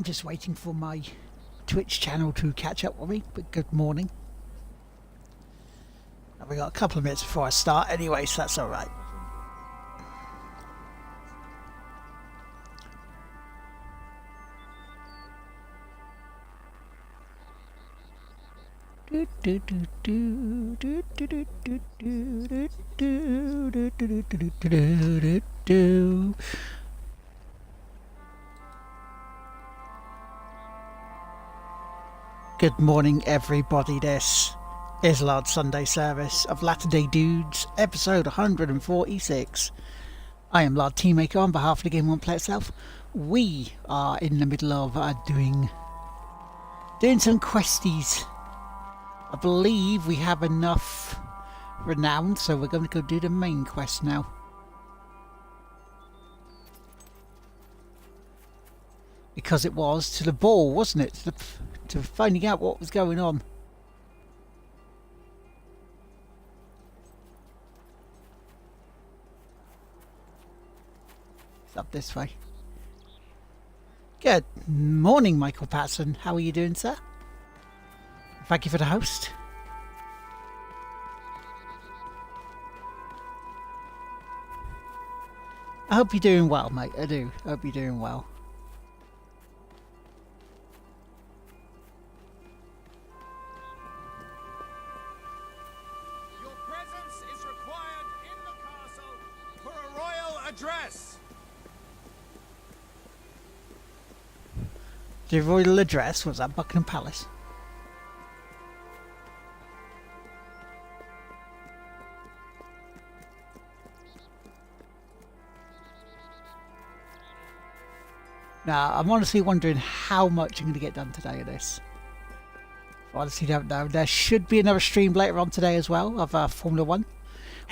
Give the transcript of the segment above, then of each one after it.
I'm just waiting for my Twitch channel to catch up with me, but good morning. And we got a couple of minutes before I start anyway, so that's alright. Good morning, everybody. This is Lards Sunday Service of Latter-day Dudes, episode 146. I am Lard Teammaker on behalf of the Game Won't Play Itself. We are in the middle of doing some questies. I believe we have enough renown, so we're going to go do the main quest now. Because it was to the ball, wasn't it? To finding out what was going on. It's up this way. Good morning, Michael Patson. How are you doing, sir? Thank you for the host. I hope you're doing well, mate. I do. I hope you're doing well. Your presence is required in the castle for a royal address. The royal address was at Buckingham Palace. Now, I'm honestly wondering how much I'm going to get done today of this. I honestly don't know. There should be another stream later on today as well of Formula 1.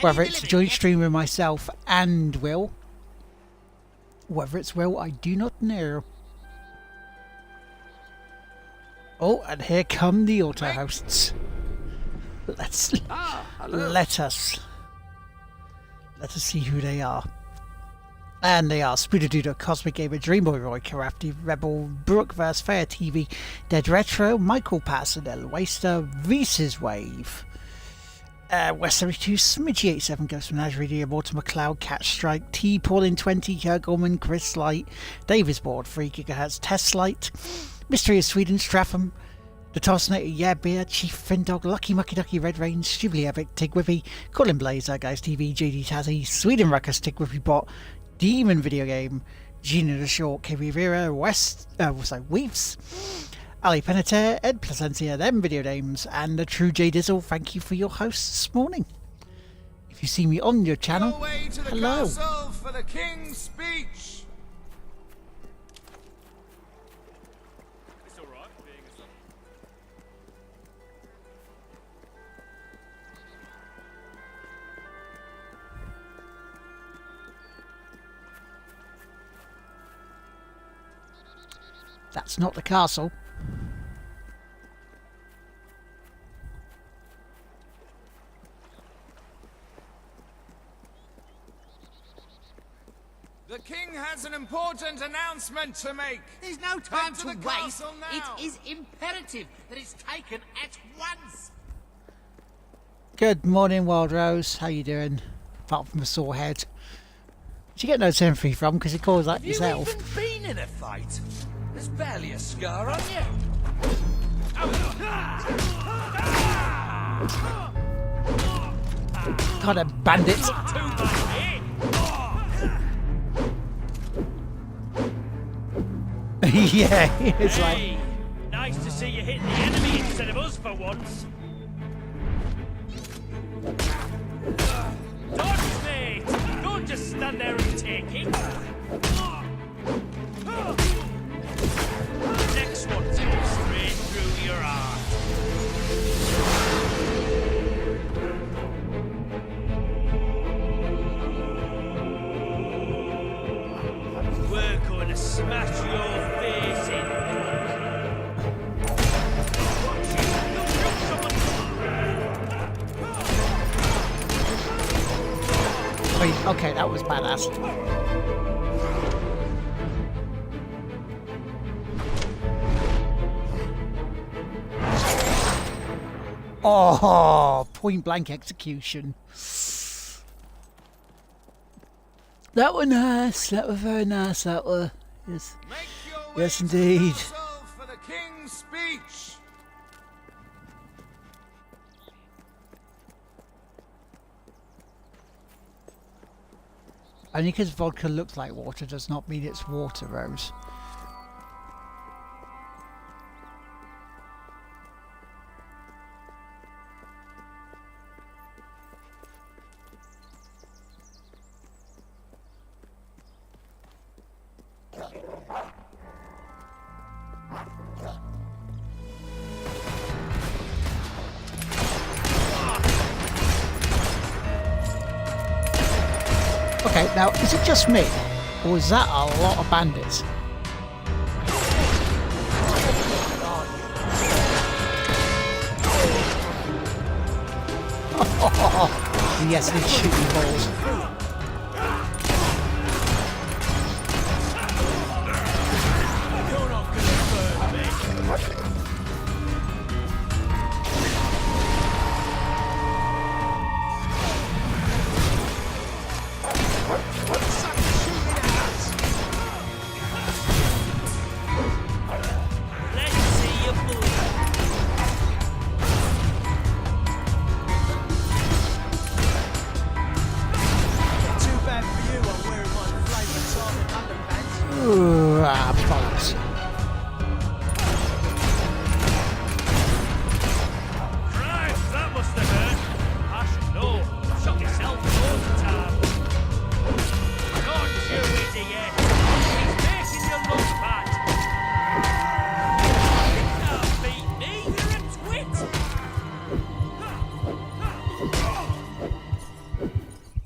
Whether it's a joint stream with myself and Will. Whether it's Will, I do not know. Oh, and here come the auto hosts. Let us see who they are. And they are Spoodadoodle, Cosmic Gamer, Dreamboy, Roy, Karafty, Rebel, Brookverse, Fair TV, Dead Retro, Michael Patson, El Waster, Reese's Wave, West 72, Smidgy 87, Ghost Menagerie, Radio, Mortimer McLeod, Catch Strike, T Paulin 20, Hergolman, Chris Light, Davis Board, 3 GHz, Test Light, Mystery of Sweden, Stratham, The Tossinator, Yeah Beer, Chief Findog, Lucky Mucky Ducky, Red Range, Stubly Epic, Tigwippy, Colin Blazer, Guys TV, JD Tazzy, Sweden Ruckus, Tigwippy Bot, Demon Video Game, Gina the Short, KB Rivera, Weeps, Ali Peniter, Ed Placencia, Them Video Games, and the True J Dizzle. Thank you for your host this morning. If you see me on your channel, hello. Castle for the King's speech. It's all right being a son. That's not the castle. The King has an important announcement to make. There's no time Into to the waste. castle now. It is imperative that it's taken at once. Good morning, Wild Rose. How you doing? Apart from a sore head. Did you get no sympathy from? Because you caused that Have you yourself. even been in a fight? There's barely a scar on you. God, a bandit. Yeah, it's like... Hey, nice to see you hit the enemy instead of us for once. Dodge, mate! Don't just stand there and take it. The next one's going straight through your heart. We're going to smash your face in. Wait, okay, that was badass. Oh, point blank execution. That were nice. That were very nice. That were. Yes. Make your way Yes, to the indeed. council for the king's speech. Only because vodka looks like water does not mean it's water, Rose. Okay, now, is it just me? Or is that a lot of bandits? Yes, it's shooting balls. You're not gonna burn me. Let's see you bleed. Too bad for you, I'm wearing my favourite target underpants. Ooh, bollocks. Christ, that must have hurt. I should know. Shot yourself loads of times. Don't you, idiot. He's making you look bad. You can't beat me. You're a twit.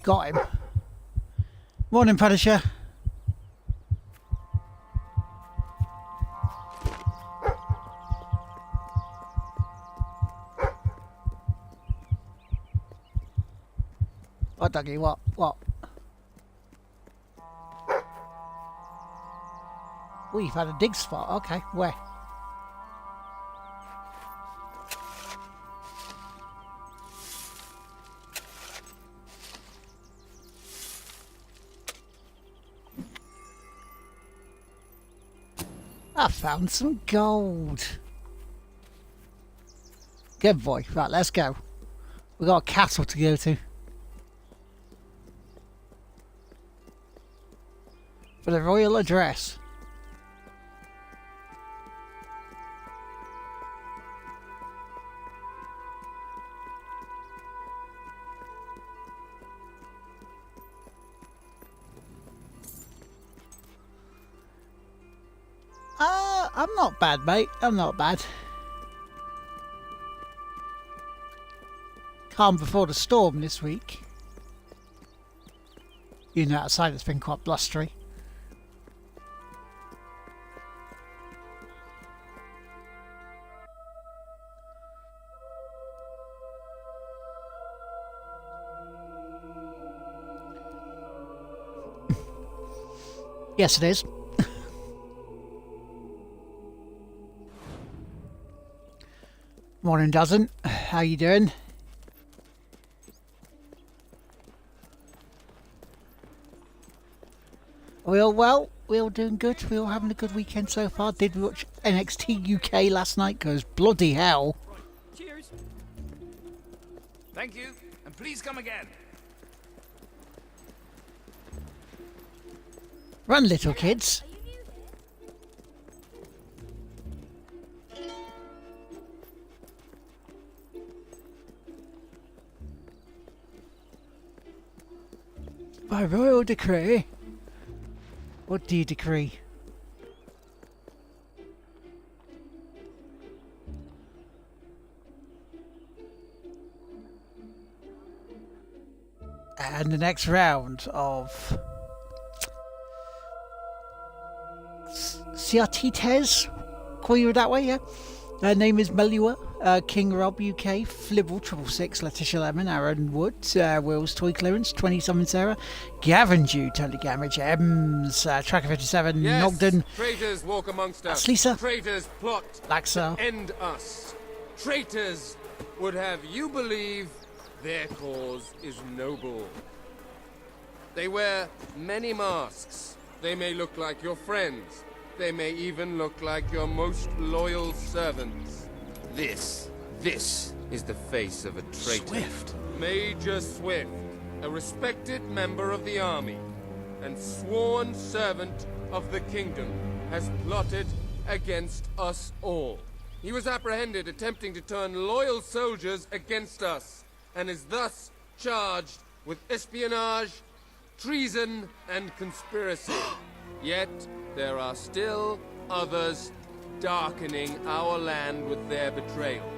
Got him. Morning, Punisher. What, Dougie? What? What? Oh, you've had a dig spot. Okay, where? I found some gold. Good boy. Right, let's go. We've got a castle to go to. For the royal address. I'm not bad, mate. I'm not bad. Calm before the storm this week. You know, outside it's been quite blustery. Yes, it is. Morning, Dozen. How you doing? We all well? We all doing good? We all having a good weekend so far? Did we watch NXT UK last night? Because bloody hell. Cheers. Thank you, and please come again. Run, little kids. By royal decree. What do you decree? And the next round of Ciartites, call you that way, yeah? Her name is Melua, King Rob UK, Flibble 666, Letitia Lemon, Aaron Wood, Will's Toy Clearance, 27 Sarah, Gavin Jew, Totally Gamage, Ems, Tracker 57, Yes, Nogden, traitors walk amongst us. that's Lisa, Traitors plot Laxar, to end us. traitors would have you believe their cause is noble. They wear many masks. They may look like your friends. They may even look like your most loyal servants. This is the face of a traitor. Swift. Major Swift, a respected member of the army and sworn servant of the kingdom, has plotted against us all. He was apprehended attempting to turn loyal soldiers against us, and is thus charged with espionage, treason, and conspiracy. Yet, there are still others darkening our land with their betrayal.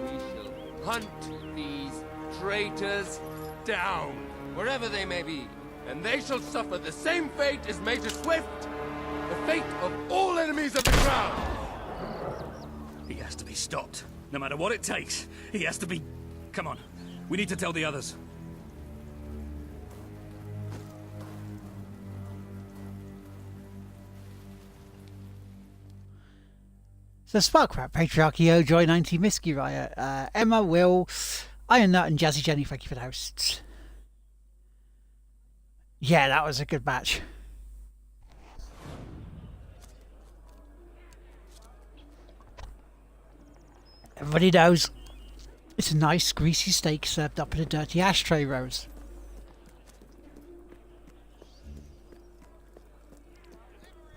We shall hunt these traitors down, wherever they may be, and they shall suffer the same fate as Major Swift, the fate of all enemies of the crown. He has to be stopped. No matter what it takes, he has to be... Come on, we need to tell the others. So Sparkrat, Patriarchy, Joy 90, Misky Riot, Emma, Will, Iron Nut, and Jazzy Jenny, thank you for the hosts. Yeah, that was a good match. Everybody knows it's a nice greasy steak served up in a dirty ashtray, Rose.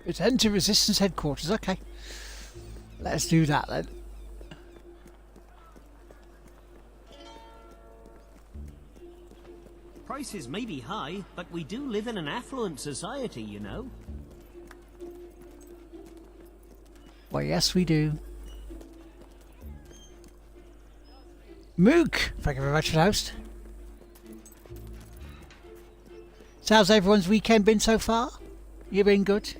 It's enter Resistance headquarters, okay. Let's do that then. Prices may be high, but we do live in an affluent society, you know. Well, yes, we do. Mook, thank you very much for the host. So how's everyone's weekend been so far? You been good?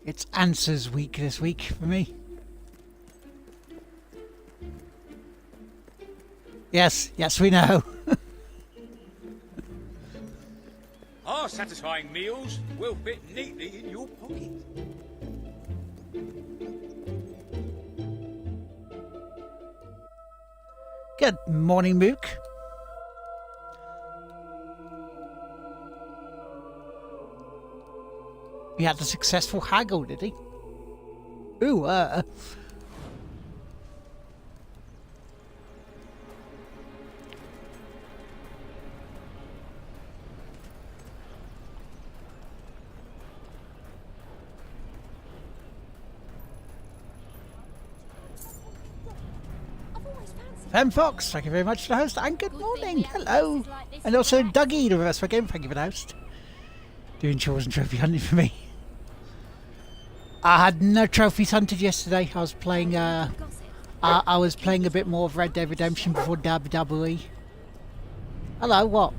It's answers week this week for me. Yes, yes, we know. Our satisfying meals will fit neatly in your pocket. Good morning, Mook. He had a successful haggle, did he? Ooh, Fem Fox, thank you very much for the host, and good morning, hello. And also Dougie, the reverse for game, thank you for the host. Doing chores and trophy hunting for me. I had no trophies hunted yesterday. I was playing I was playing a bit more of Red Dead Redemption before WWE. Hello, what?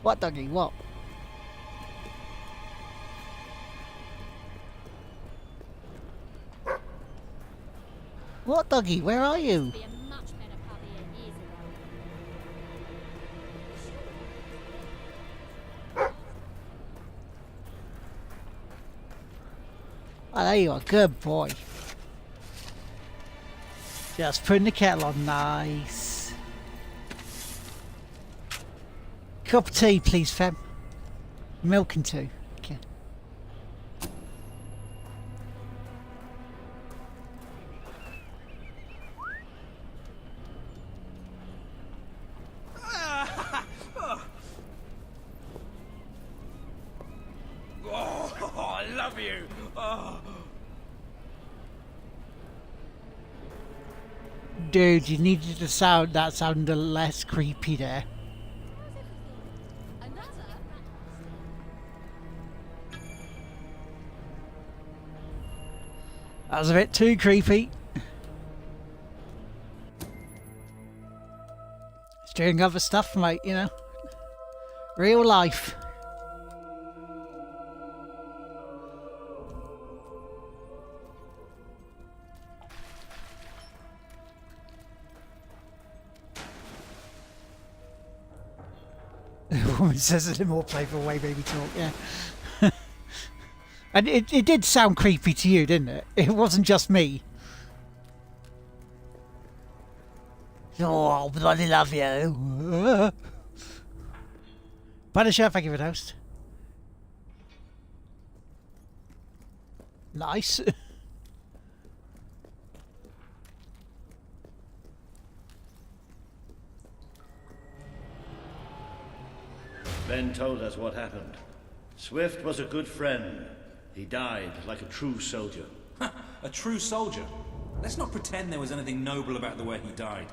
What, Dougie, what? What, Dougie, where are you? Oh, there you are. Good boy. Just putting the kettle on. Nice. Cup of tea, please, Fem. Milk and two. Okay. Oh, I love you. Oh. Dude, you needed to sound that sounded less creepy there. That was a bit too creepy. It's doing other stuff, mate, you know. Real life. The woman says it in a more playful way, baby talk, yeah. And it did sound creepy to you, didn't it? It wasn't just me. Oh, bloody love you. Punisher, thank you for the host. Nice. Ben told us what happened. Swift was a good friend. He died like a true soldier. A true soldier? Let's not pretend there was anything noble about the way he died.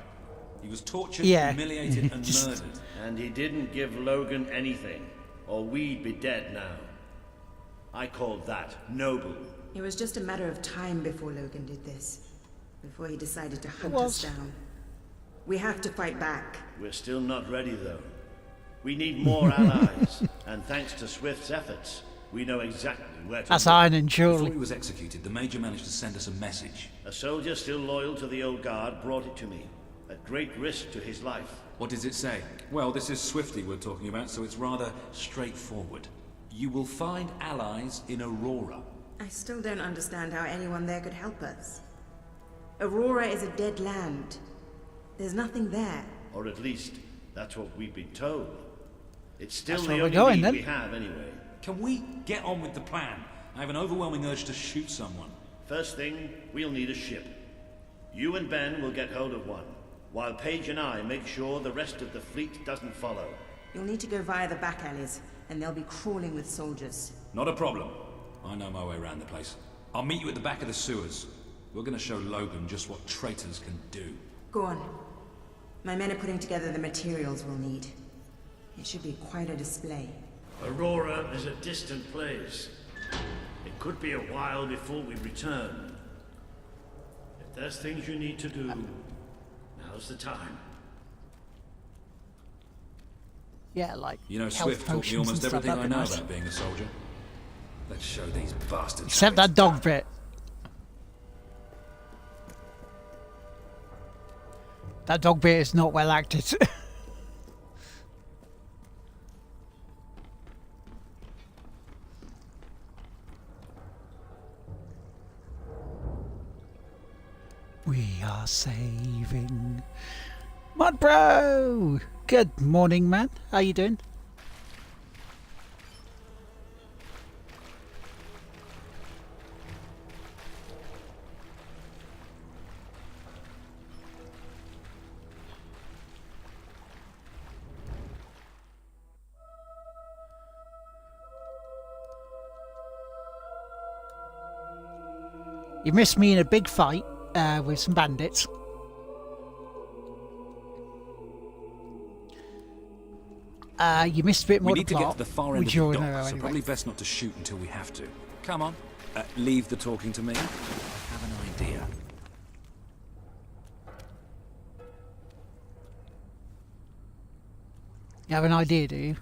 He was tortured, humiliated, and murdered. And he didn't give Logan anything, or we'd be dead now. I called that noble. It was just a matter of time before Logan did this. Before he decided to hunt us down. We have to fight back. We're still not ready, though. We need more allies, and thanks to Swift's efforts, we know exactly where to That's look. iron and Before surely. he was executed, the Major managed to send us a message. A soldier still loyal to the old guard brought it to me, at great risk to his life. What does it say? Well, this is Swifty we're talking about, so it's rather straightforward. You will find allies in Aurora. I still don't understand how anyone there could help us. Aurora is a dead land. There's nothing there. Or at least, that's what we've been told. It's still That's the where we're only going, lead then. we have, anyway. Can we get on with the plan? I have an overwhelming urge to shoot someone. First thing, we'll need a ship. You and Ben will get hold of one, while Paige and I make sure the rest of the fleet doesn't follow. You'll need to go via the back alleys, and they'll be crawling with soldiers. Not a problem. I know my way around the place. I'll meet you at the back of the sewers. We're gonna show Logan just what traitors can do. Go on. My men are putting together the materials we'll need. It should be quite a display. Aurora is a distant place. It could be a while before we return. If there's things you need to do, now's the time. Yeah, like You know, health Swift taught me potions almost and stuff, everything I that'd be know nice. about being a soldier. Let's show these bastards. Except how that it's dog done. bit. That dog bit is not well acted. We are saving Mud Bro! Good morning, man. How you doing? You missed me in a big fight with some bandits. You missed a bit more We of need the to get plot, to the far end which of you the all dock, know so anyway. probably best not to shoot until we have to. Come on. Leave the talking to me. I have an idea. You have an idea, do you?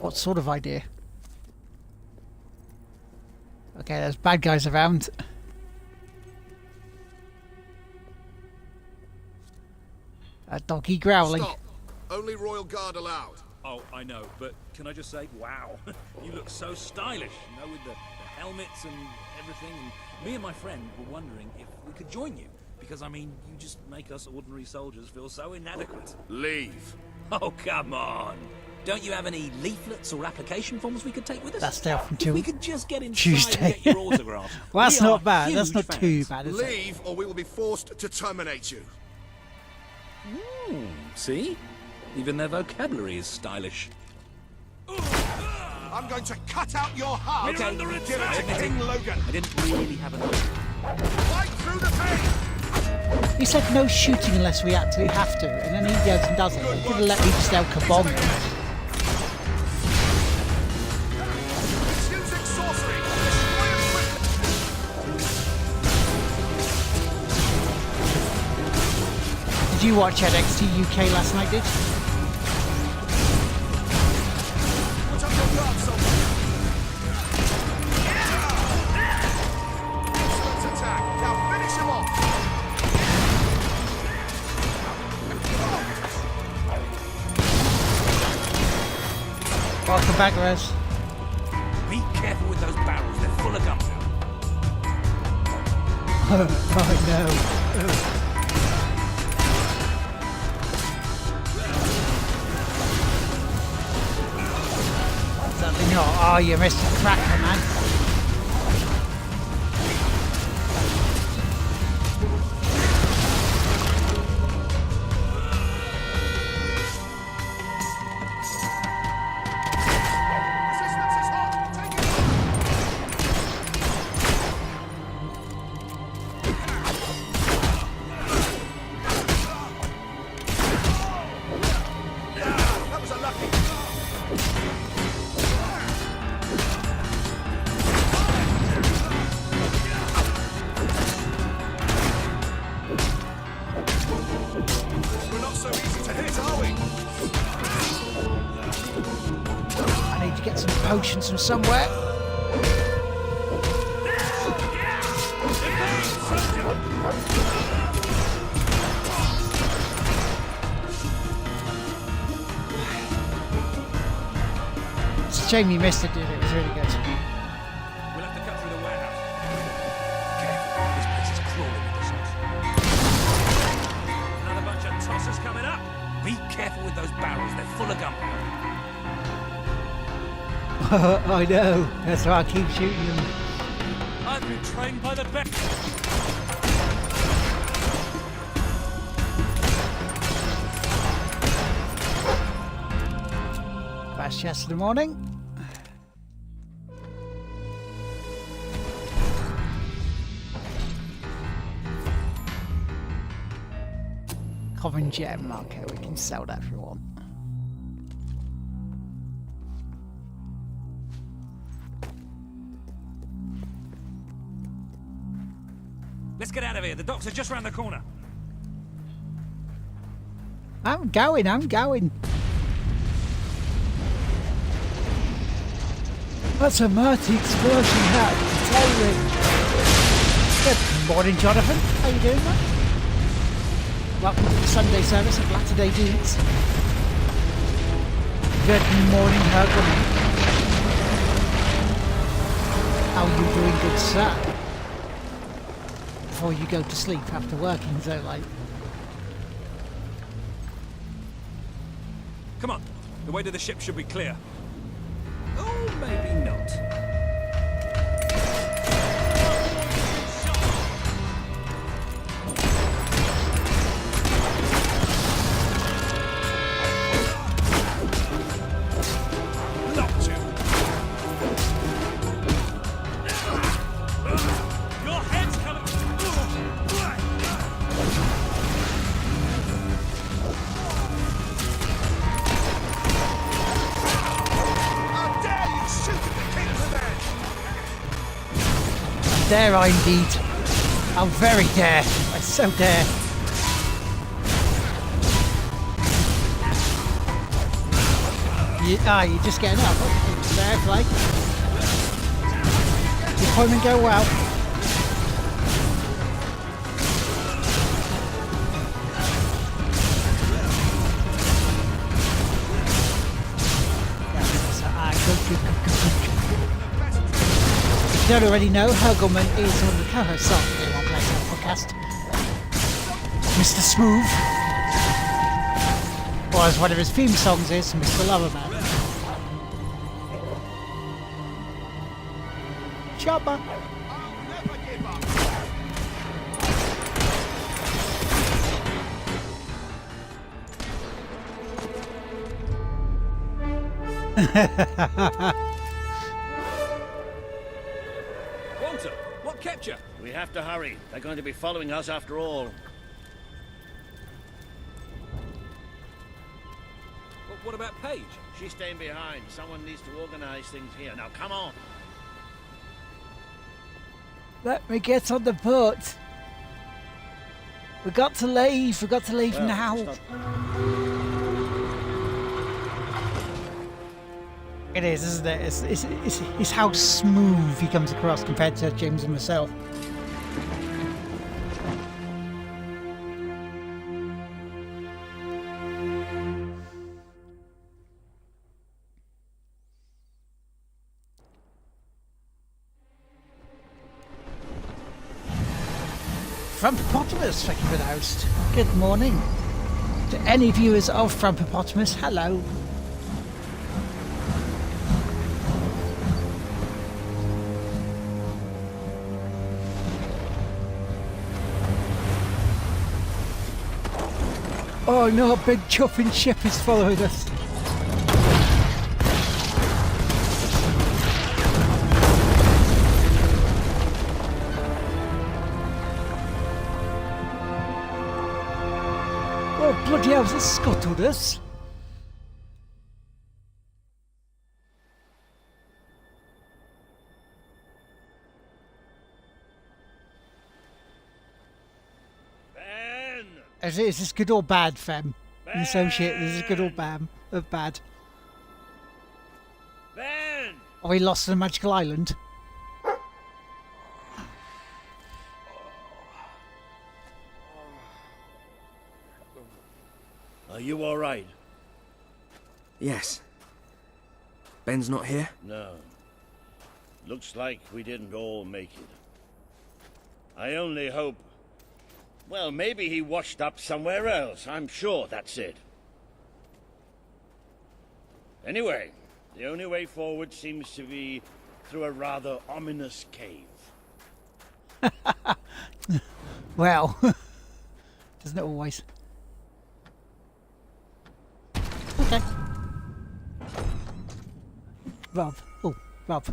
What sort of idea? Okay, there's bad guys around. A doggy growling. Stop. Only Royal Guard allowed. Oh, I know, but can I just say, wow, you look so stylish, you know, with the helmets and everything. And me and my friend were wondering if we could join you, because, I mean, you just make us ordinary soldiers feel so inadequate. Leave. Oh, come on. Don't you have any leaflets or application forms we could take with us? That's there from If we could just get inside Tuesday. and get your autograph. Well, that's We are not bad. That's huge not fans. too bad, is it? Leave, or we will be forced to terminate you. See? Even their vocabulary is stylish. I'm going to cut out your heart. Okay, Give it I to admit it. King Logan. I didn't really have enough. Right through the pain. He said no shooting unless we absolutely have to, and then he goes and does it. He could have let me just El Kabong. It's using sorcery. Destroy equipment. Did you watch NXT UK last night, did? Put up your guard, soldier. Excellent attack. Now finish him off. Bagras. Be careful with those barrels, they're full of gunpowder. Oh no. Certainly not. Oh, you missed a cracker, man. Resistance is hot. Take it. That was unlucky. We're not so easy to hit, are we? I need to get some potions from somewhere. It's a shame you missed it, dude. It was really good. We'll have to cut through the warehouse. Careful, this place is crawling with the sauce. Another bunch of tossers coming up. Be careful with those barrels, they're full of gunpowder. I know. That's why I keep shooting them. I've been trained by the best. Last chest of the morning. Common gem. Okay, we can sell that if we want. Let's get out of here, the docks are just round the corner. I'm going. That's a mighty explosion hat. Tailing. Good morning, Jonathan. How you doing, man? Welcome to the Sunday service of Latter-day Dudes. Good morning, Hergum. How are you doing, good sir? Before you go to sleep after working so late. Come on, the way to the ship should be clear. Oh, maybe not. Your head's coming. How dare you shoot at the king's men! Dare I indeed. How very dare. I so dare. You're just getting up. Fair play. Deployment go well. If you don't already know, Hergelman is one of the co-hosts of the Ep146 podcast. Mr. Smooth. Or as one of his theme songs is, Mr. Loverman. Chopper. I'll never give up. Walter, what kept you? We have to hurry. They're going to be following us after all. What about Paige? She's staying behind. Someone needs to organize things here. Now, come on. Let me get on the boat. We got to leave. We got to leave now. It is, isn't it? It's how smooth he comes across compared to James and myself. Frumpopotamus, thank you for the host. Good morning. To any viewers of Frumpopotamus, hello. Oh no, a big chopping ship is following us. Oh bloody hell, it's scuttled us. Is this good or bad, Fem? In some shit, this is good or bad? Bad. Ben! Are we lost on a magical island? Are you alright? Yes. Ben's not here? No. Looks like we didn't all make it. I only hope... Well, maybe he washed up somewhere else. I'm sure that's it. Anyway, the only way forward seems to be through a rather ominous cave. Well, doesn't it always? Okay. Rob. Oh, Rob.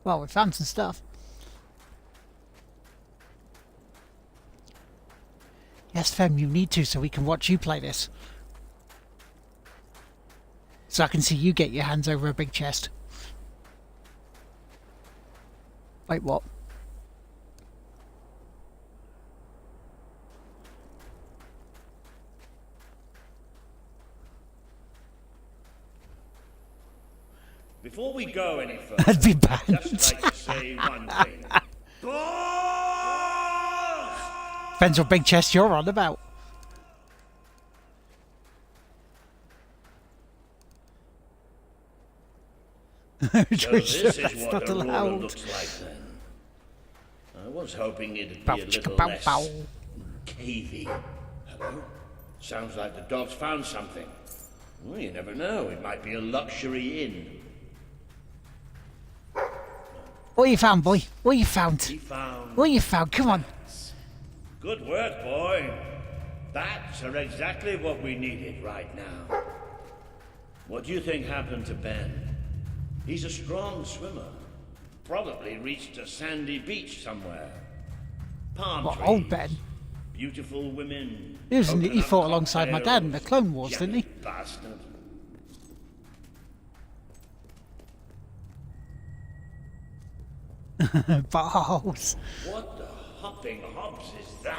Well, we found some stuff. Yes, Fem, you need to so we can watch you play this. So I can see you get your hands over a big chest. Wait, what? Before we go any further, I'd be banned. I'd just like to say one thing. Depends what big chest you're on about. So this is what not Aurora allowed. looks like then. I was hoping it'd be Bow, a little chicka, bow, less bow. cavey. Hello? Sounds like the dog's found something. Well, you never know. It might be a luxury inn. What you found, boy? What you found? He found... What you found? Come on. Good work, boy. Bats are exactly what we needed right now. What do you think happened to Ben? He's a strong swimmer. Probably reached a sandy beach somewhere. Palm What, trees. old Ben? Beautiful women. He coconut fought alongside my dad in the cocktails. Clone Wars, didn't he? Yucky bastard. Balls. What the hopping hops is that?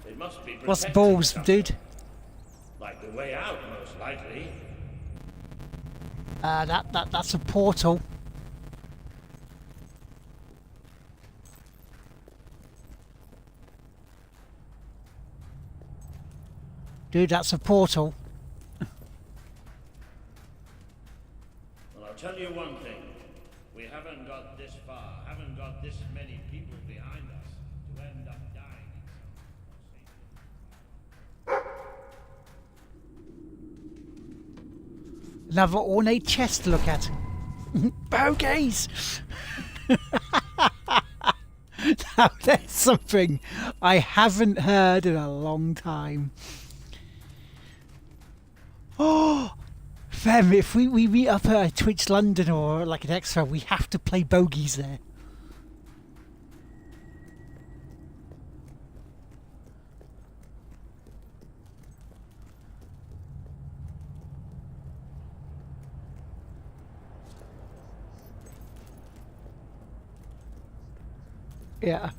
It must be What's protecting balls, something. dude? Like the way out, most likely. That's a portal. Dude, that's a portal. Well, I'll tell you one thing. We haven't got this far, haven't got this many people behind us to end up dying in some Another ornate chest to look at. Bogies! Now there's something I haven't heard in a long time. Oh! Fem, if we meet up at Twitch London or like an extra, we have to play bogies there. Yeah.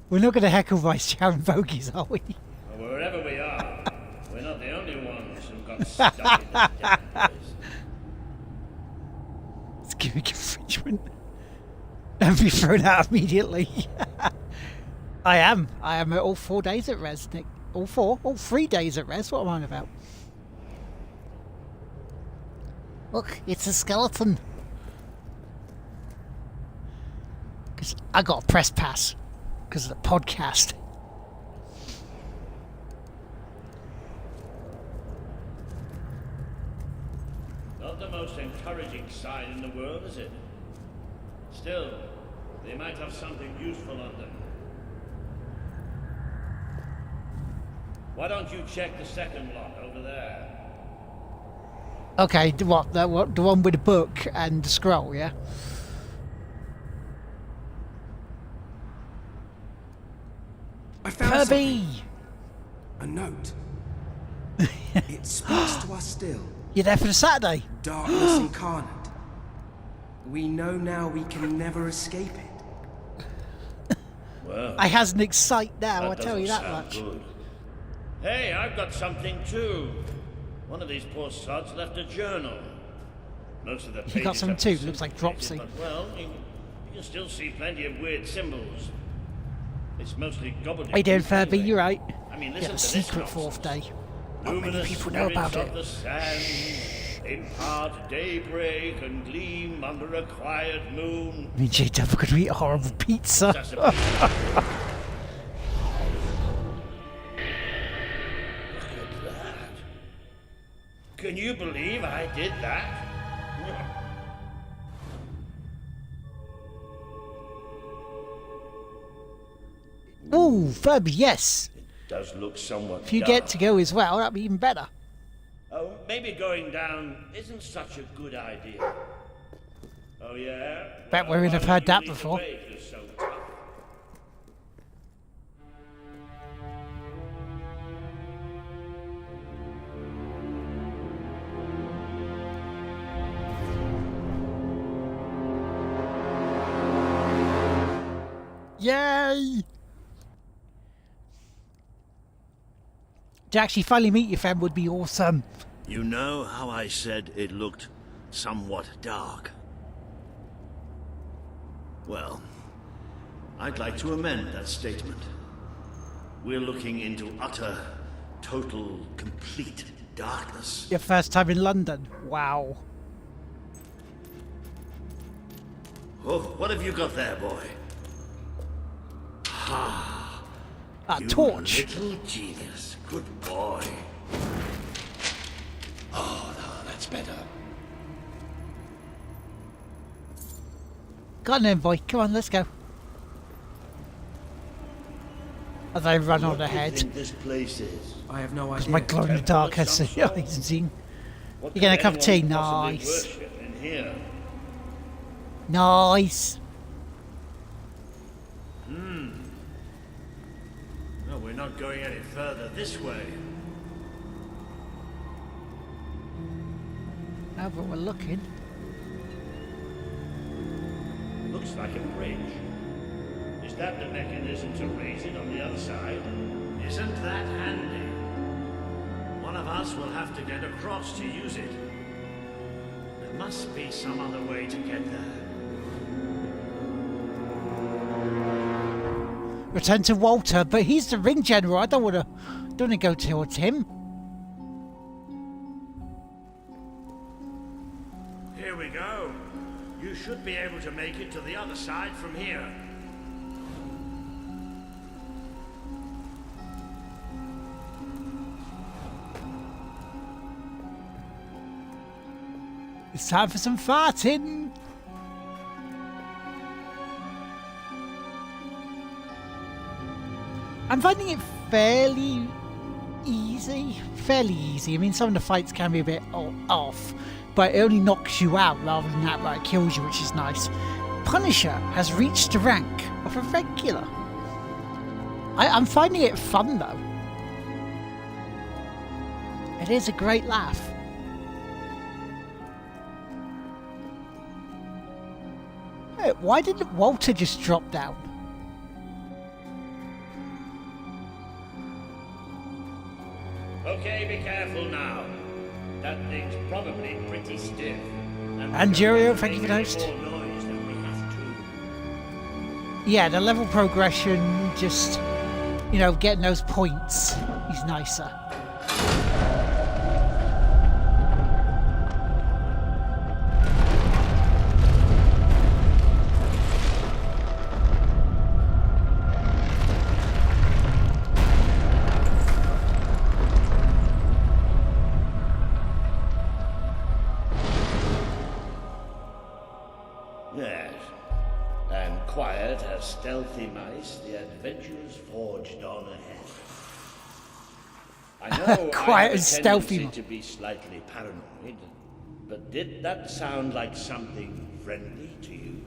We're not going to heckle Vice Chairman bogies, are we? Well, wherever we are, we're not the only ones who got stuck in this damn place. It's gimmick infringement. And be thrown out immediately. I am at all 4 days at res, Nick. All 3 days at res. What am I on about? Look, it's a skeleton. Because I got a press pass because of the podcast. Not the most encouraging sign in the world, is it? Still, they might have something useful on them. Why don't you check the second lot over there? Okay, the one with the book and the scroll, yeah? I found Kirby! something. A note. It speaks to us still. You're there for the Saturday? Darkness incarnate. We know now we can never escape it. Well, I has an excite now, I that tell you that doesn't sound much. good. Hey, I've got something too. One of these poor sods left a journal. Most of the pages You got something are too, looks like pixelated, Dropsy. But, well, you can still see plenty of weird symbols. It's mostly gobbledygook. How you doing, Furby? anyway. You're right. I mean, You listen have a to this secret nonsense. 4th day. Not many Luminous people know about spirits it. of the sand impart daybreak and gleam under a quiet moon. Me and J-Dub are going to eat horrible pizza. That's a- Look at that. Can you believe I did that? Ooh, Furby, yes. Does look somewhat If you dark. get to go as well, that'd be even better. Oh, maybe going down isn't such a good idea. Oh, yeah? Bet we would have heard that before. So tough. Yay! To actually finally meet your friend would be awesome. You know how I said it looked somewhat dark? Well, I'd like to amend that statement. We're looking into utter, total, complete darkness. Your first time in London. Wow. Oh, what have you got there, boy? A You torch. little genius. Good boy. Oh, no, that's better. Go on then, boy. Come on, let's go. As I run on What do you ahead. think this place is? I have no Because idea. my glow in the dark has Some sort. seen. What You getting a could cup of tea? anyone possibly Nice. worship in here? Nice. No, we're not going any further this way. Now that we're looking. Looks like a bridge. Is that the mechanism to raise it on the other side? Isn't that handy? One of us will have to get across to use it. There must be some other way to get there. Return to Walter, but he's the ring general. I don't want to go towards him. Here we go. You should be able to make it to the other side from here. It's time for some farting. I'm finding it fairly easy. Fairly easy. I mean, some of the fights can be a bit off, but it only knocks you out rather than outright kills you, which is nice. Punisher has reached the rank of a regular. I'm finding it fun, though. It is a great laugh. Hey, why didn't Walter just drop down? Okay, be careful now. That thing's probably pretty stiff. And Jirio, thank you for the host. More noise than we have to. Yeah, the level progression, just, you know, getting those points is nicer. Yes. And quiet as stealthy mice, the adventurers forged on ahead. I know Quiet I have and a stealthy tendency to be slightly paranoid, but did that sound like something friendly to you?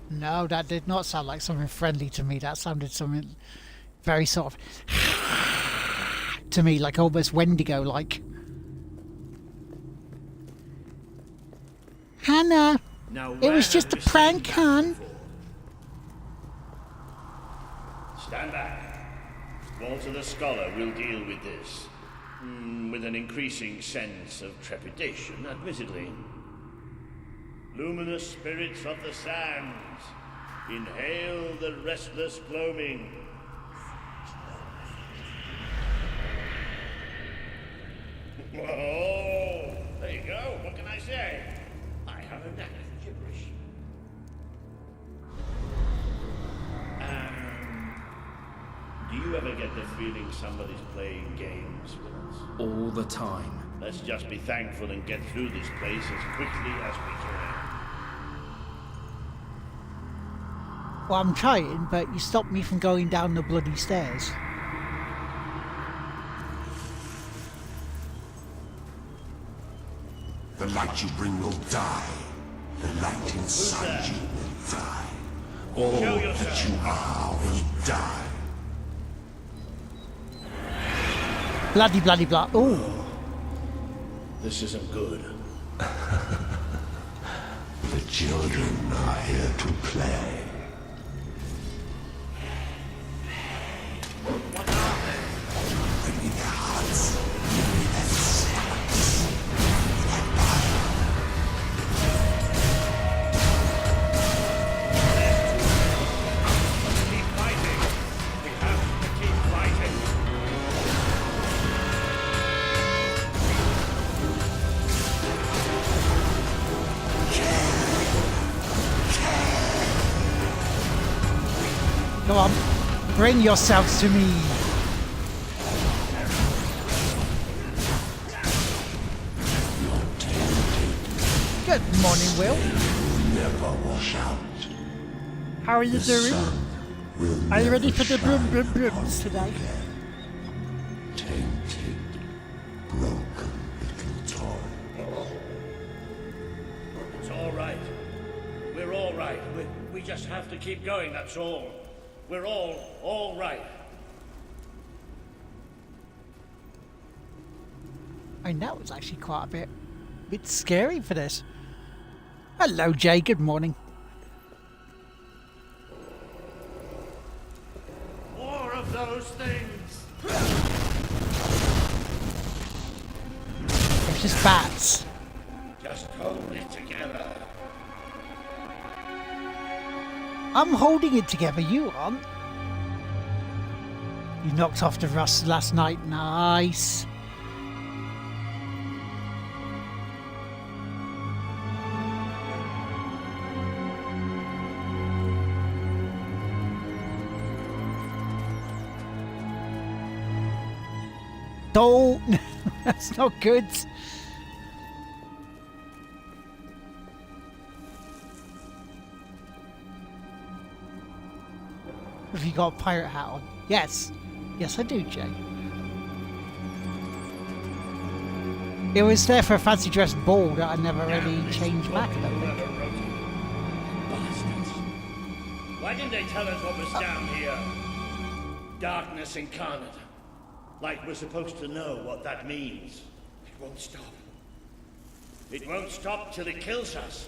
No, that did not sound like something friendly to me. That sounded something very sort of to me, like almost Wendigo-like. Hannah, Now, it where was have just a you seen prank, that hon. before? Stand back. Walter the Scholar will deal with this. With an increasing sense of trepidation, admittedly. Luminous spirits of the sands, inhale the restless gloaming. Whoa! There you go. What can I say? I have a knack for gibberish. Do you ever get the feeling somebody's playing games with us? All the time. Let's just be thankful and get through this place as quickly as we can. Well, I'm trying, but you stopped me from going down the bloody stairs. The light you bring will die. The light inside you will die. All that you are will die. Bloody, bloody, blah. Ooh. This isn't good. The children are here to play. Bring me their hearts. Bring me their stomachs. Keep fighting. We have to keep fighting. Go on. Bring yourselves to me. Good morning, Will. Never wash out. How are you doing? Are you ready for the boom boom booms today? Tainted, broken little toy. It's all right. We're all right. We just have to keep going, that's all. We're all right. I know it's actually quite a bit scary for this. Hello, Jay. Good morning. More of those things. It's just bats. Just hold it together. I'm holding it together. You aren't. You knocked off the rust last night. Nice. Don't. That's not good. Have you got a pirate hat on? Yes. Yes, I do, Jay. It was there for a fancy dress ball that I never really changed back, I don't think. Bastards. Why didn't they tell us what was down here? Darkness incarnate. Like we're supposed to know what that means. It won't stop. It won't stop till it kills us.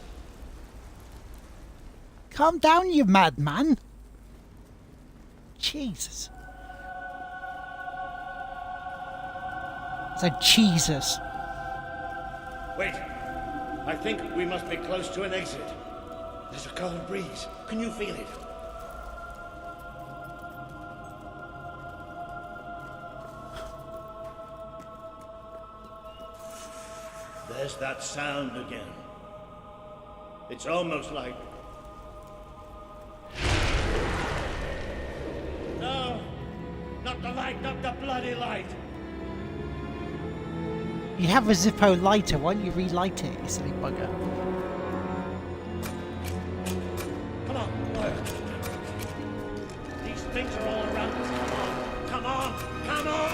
Calm down, you madman. Jesus. So Jesus. Wait. I think we must be close to an exit. There's a cold breeze. Can you feel it? There's that sound again. It's almost like... No! Not the light, not the bloody light! You have a Zippo lighter, why don't you relight it, you silly bugger? Come on, boy. These things are all around us. Come on! Come on!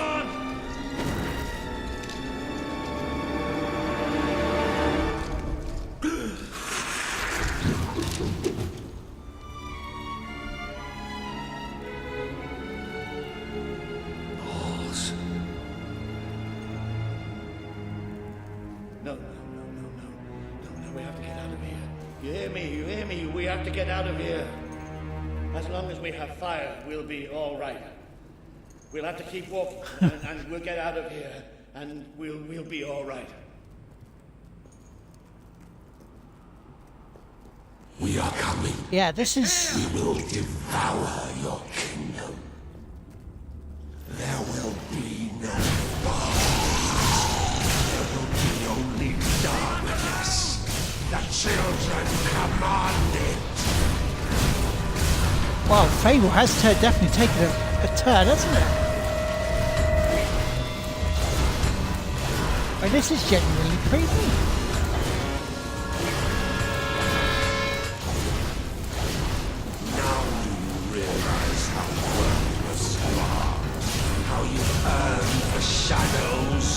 You hear me? We have to get out of here. As long as we have fire, we'll be all right. We'll have to keep walking, and we'll get out of here, and we'll be all right. We are coming. Yeah, this is... We will devour your kingdom. There will be no fire. There will be only darkness. The children command it. Well, Fable has definitely taken a turn, hasn't it? And this is genuinely creepy. Now do you realize how worthless you are? How you earn the shadows?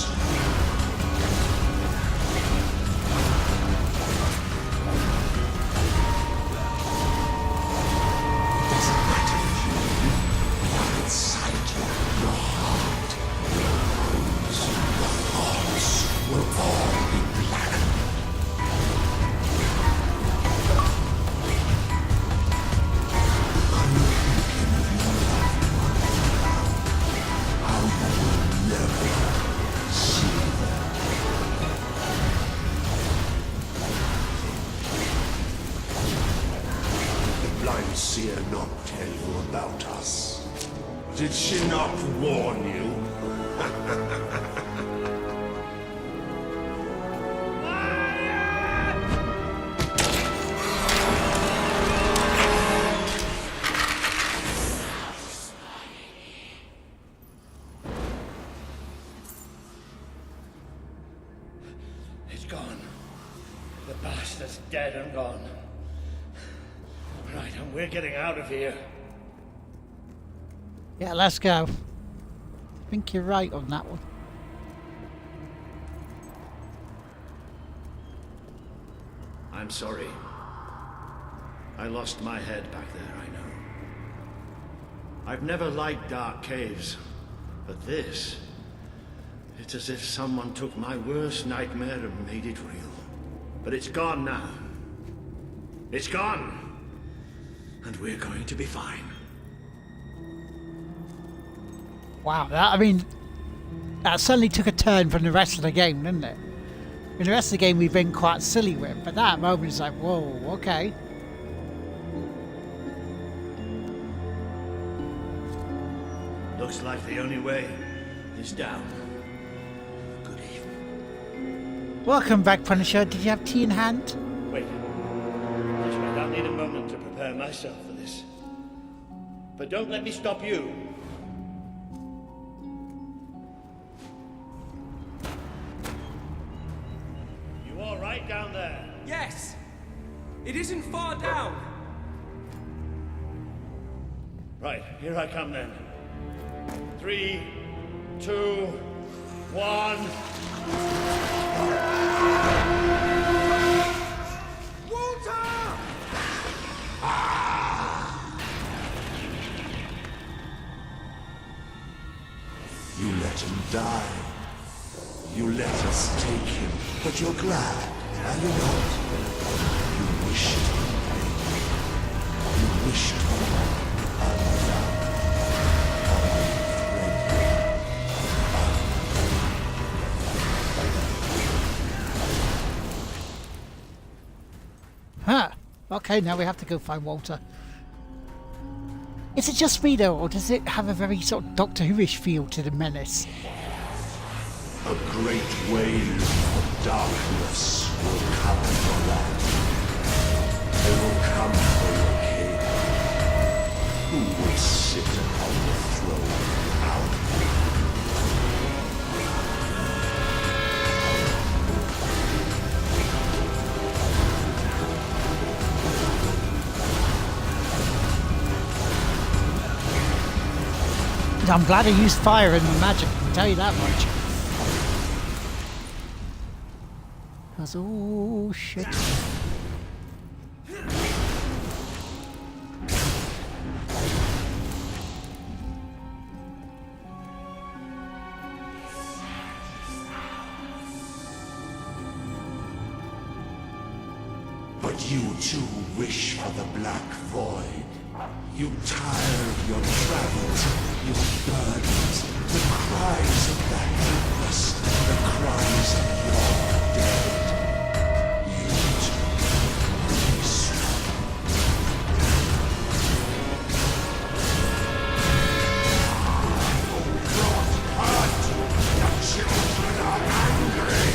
Seer not tell you about us? Did she not warn you? It's gone. The bastard's dead and gone. Right, and we're getting out of here. Yeah, let's go. I think you're right on that one. I'm sorry. I lost my head back there, I know. I've never liked dark caves, but this... It's as if someone took my worst nightmare and made it real. But it's gone now. It's gone! And we're going to be fine. Wow, that certainly took a turn from the rest of the game, didn't it? In the rest of the game we've been quite silly with, but that moment is like, whoa, okay. Looks like the only way is down. Good evening. Welcome back, Punisher. Did you have tea in hand? Wait. That's right, I'll need a moment to prepare myself for this. But don't let me stop you. You all right down there? Yes! It isn't far down! Right, here I come then. 3, 2, 1... You let him die. You let us take him, but you're glad, are you not? You wished him pain. You wished him unloved, unafraid. 3, Okay, now we have to go find Walter. Is it just me though, or does it have a very sort of Doctor Who-ish feel to the menace? A great wave of darkness will come for land. They will come for your king. Who will sit upon the throne without me? I'm glad I used fire in my magic, I can tell you that much. Because, oh shit. But you too wish for the Black Void. You tire of your travels, your burdens, the cries of the helpless, the cries of your dead. You too rest. Oh God, hurt! The children are angry!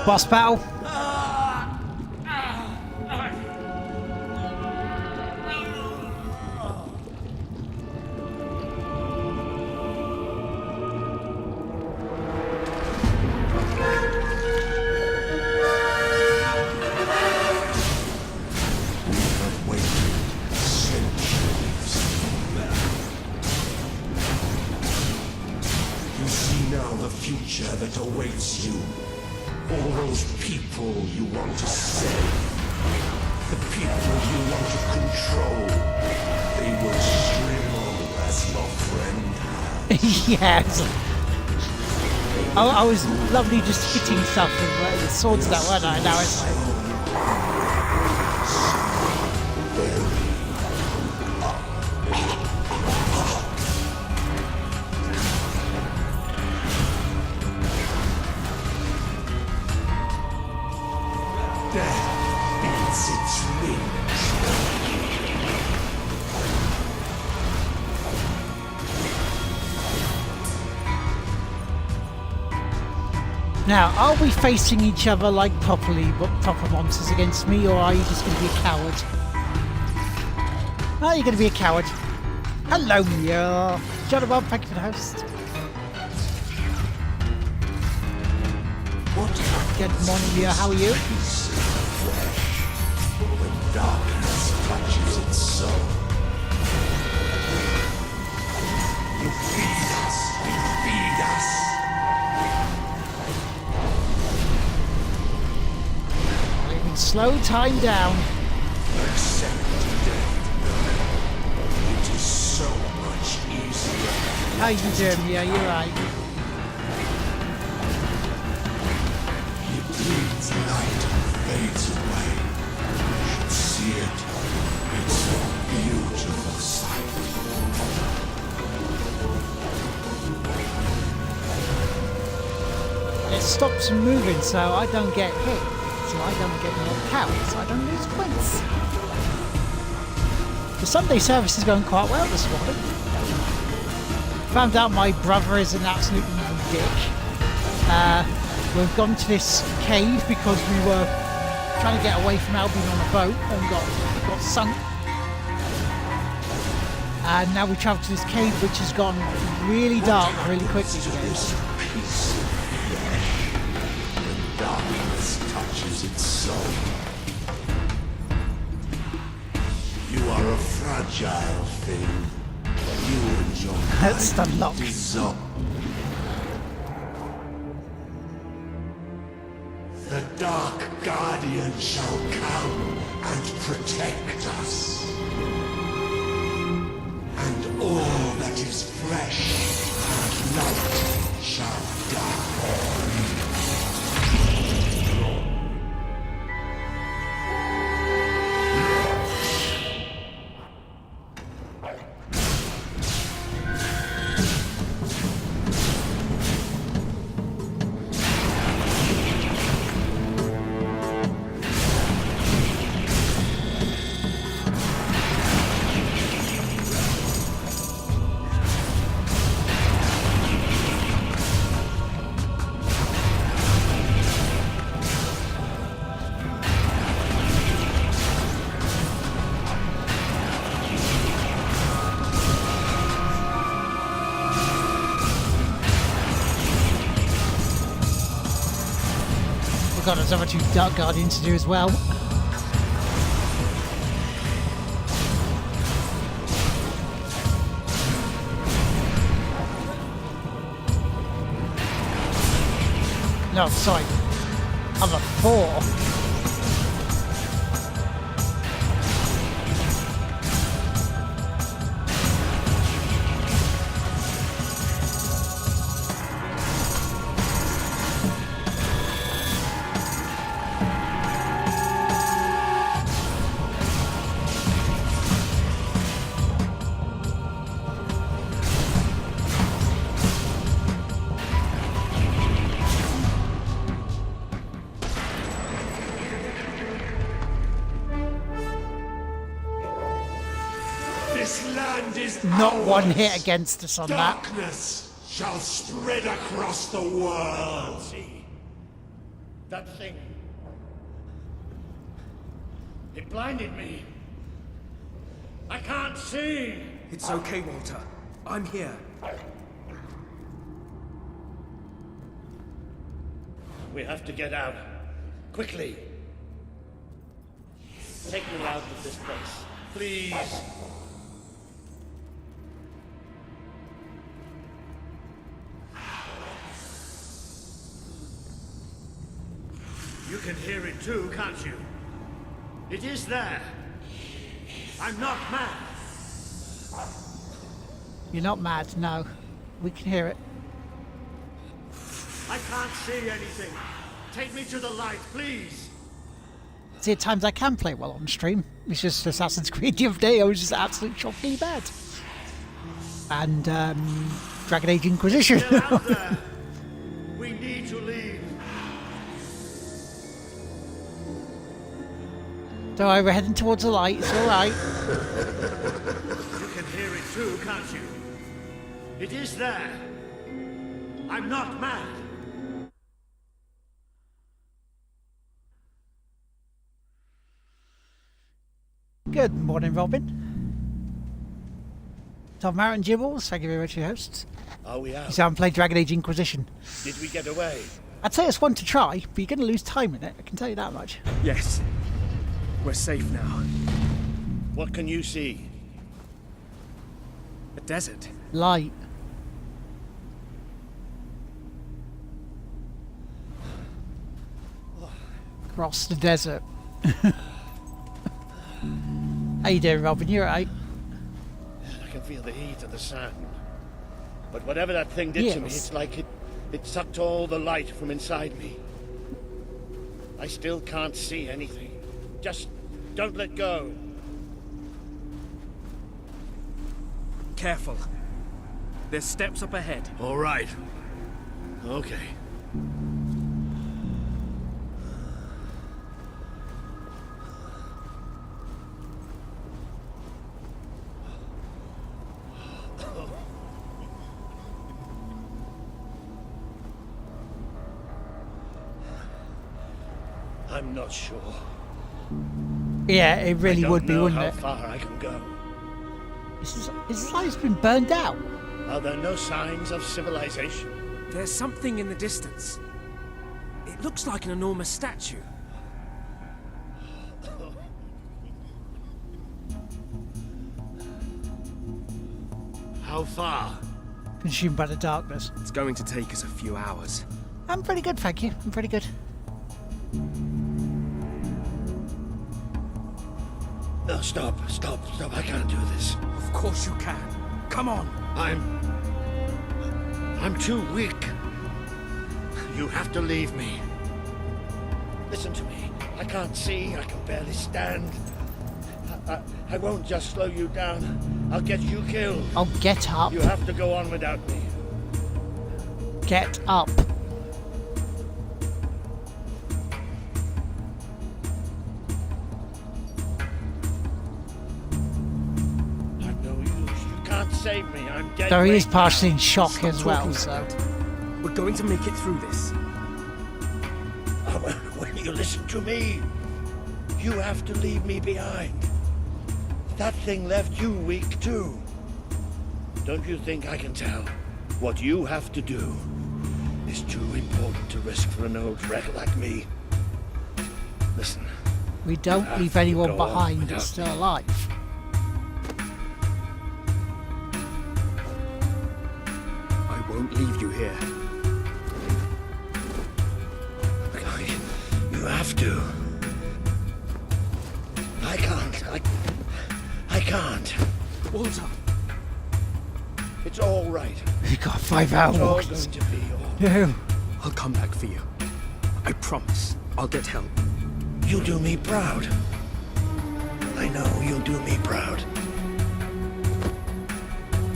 Boss battle. That awaits you. All those people you want to save. The people you want to control. They will shrivel as your friend has. Yes. I was lovely just hitting stuff with the swords that weren't I? Now it's like... Now, are we facing each other like proper monsters against me, or are you just going to be a coward? Oh, you're going to be a coward. Hello, Mia. John Bob, thank you for the host. Good morning, Mia. How are you? When darkness touches its soul, you feed us. You feed us. Slow time down. Accept death. It is so much easier. How you doing? Yeah, you're right. It bleeds light and fades away. You should see it. It's a beautiful sight. It stops moving so I don't get hit. So I don't get knocked out, so I don't lose points. The Sunday service is going quite well this morning. Found out my brother is an absolute evil dick. We've gone to this cave because we were trying to get away from Albion on a boat and got sunk. And now we travel to this cave which has gone really dark really quickly today. Its soul. You are a fragile thing. You and your That's the lock. The Dark Guardian shall come and protect us. And all that is fresh and light shall die. Got us other two Dark Guardians to do as well. No, sorry. Other four. Not one hit against us on that. Darkness shall spread across the world. See, that thing. It blinded me. I can't see. It's okay, Walter. I'm here. We have to get out. Quickly. Take me out of this place. Please. You can hear it too, can't you? It is there. I'm not mad. You're not mad, no. We can hear it. I can't see anything. Take me to the light, please. See, at times I can play well on stream. It's just Assassin's Creed the other day, I was just absolutely shockingly bad. And, Dragon Age Inquisition. Still out there. We need to leave. Don't worry, we're heading towards the light, it's alright. You can hear it too, can't you? It is there. I'm not mad. Good morning, Robin. Tom Martin Gibbles, thank you very much for your hosts. Are we out? You haven't played Dragon Age Inquisition. Did we get away? I'd say it's one to try, but you're going to lose time in it, I can tell you that much. Yes. We're safe now. What can you see? A desert. Light. Across the desert. How you doing, Robin? You alright? I can feel the heat of the sun. But whatever that thing did to me, Yes. it's like it sucked all the light from inside me. I still can't see anything. Just don't let go. Careful. There's steps up ahead. All right. Okay. I'm not sure. Yeah, it really I don't would be, know wouldn't how it? far I can go. His life's been burned out. Are there no signs of civilization? There's something in the distance. It looks like an enormous statue. How far? Consumed by the darkness. It's going to take us a few hours. I'm pretty good, thank you. I'm pretty good. No, stop. I can't do this. Of course you can. Come on. I'm too weak. You have to leave me. Listen to me. I can't see. I can barely stand. I won't just slow you down. I'll get you killed. Oh, get up. You have to go on without me. Get up. I'm no use. You can't save me. I'm dead. Though he is weight partially now. in shock Stop as well, talking so... like that. We're going to make it through this. When you listen to me, you have to leave me behind. That thing left you weak too. Don't you think I can tell? What you have to do is too important to risk for an old wreck like me. Listen. We don't leave to anyone go on behind without that's still me. alive. I won't leave you here. You have to. I can't. I can't. Walter. It's all right. You got 5 hours. It's all going to be all right. No. I'll come back for you. I promise. I'll get help. You do me proud. I know you'll do me proud.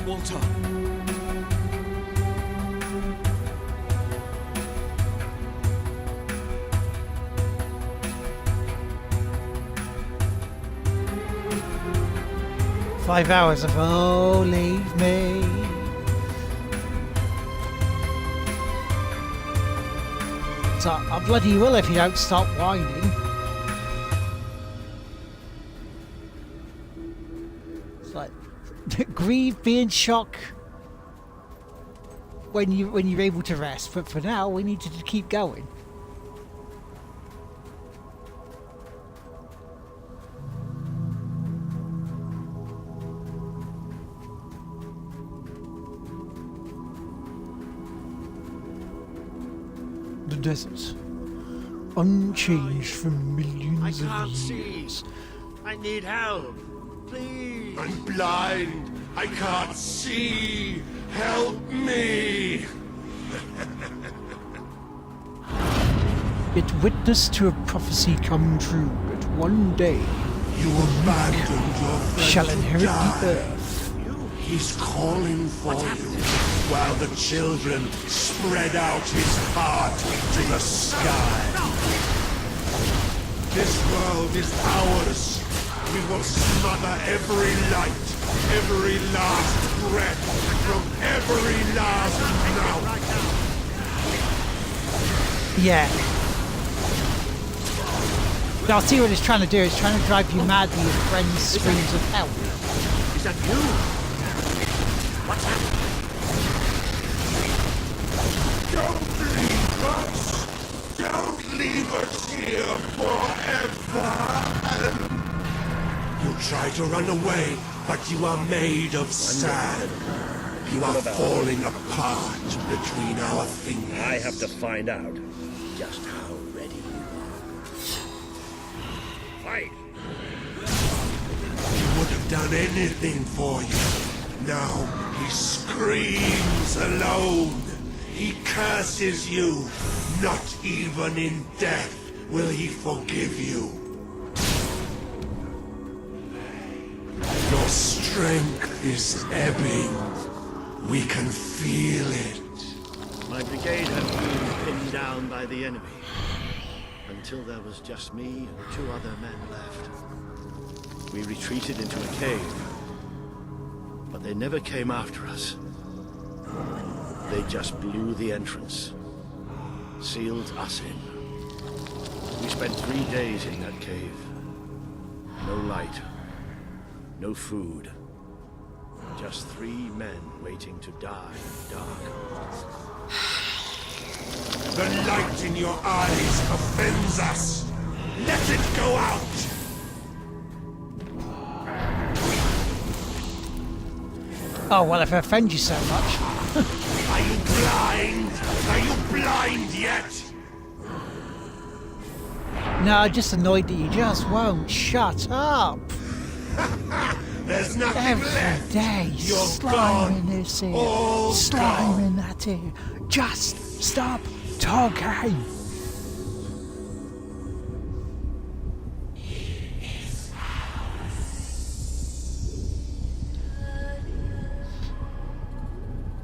Walter. Five hours of oh, leave me. So I bloody will if you don't stop whining. It's like grieve, be in shock when you're able to rest. But for now, we need to keep going. The desert, unchanged for millions of years. I need help. Please. I'm blind. I can't see. Help me. It witnessed to a prophecy come true that one day You abandoned your friend shall to inherit die. the earth. He's calling for you, while the children spread out his heart to the sky. This world is ours. We will smother every light, every last breath, from every last mouth. Yeah. Now see what it's trying to do. It's trying to drive you mad with your friends' screams of help. Is that you? What's happening? Don't leave us! Don't leave us here forever! You try to run away, but you are made of sand. You are falling apart between our fingers. I have to find out just how ready you are. Fight! He would have done anything for you. Now he screams alone. He curses you. Not even in death will he forgive you. Your strength is ebbing. We can feel it. My brigade had been pinned down by the enemy until there was just me and 2 other men left. We retreated into a cave, but they never came after us. They just blew the entrance, sealed us in. We spent 3 days in that cave. No light, no food. Just 3 men waiting to die in the dark. The light in your eyes offends us. Let it go out. Oh well, if I offend you so much. Are you blind? Are you blind yet? No, I'm just annoyed that you just won't shut up. There's nothing Every left. day, You're slime gone. in this here, All slime gone. in that here. Just stop talking.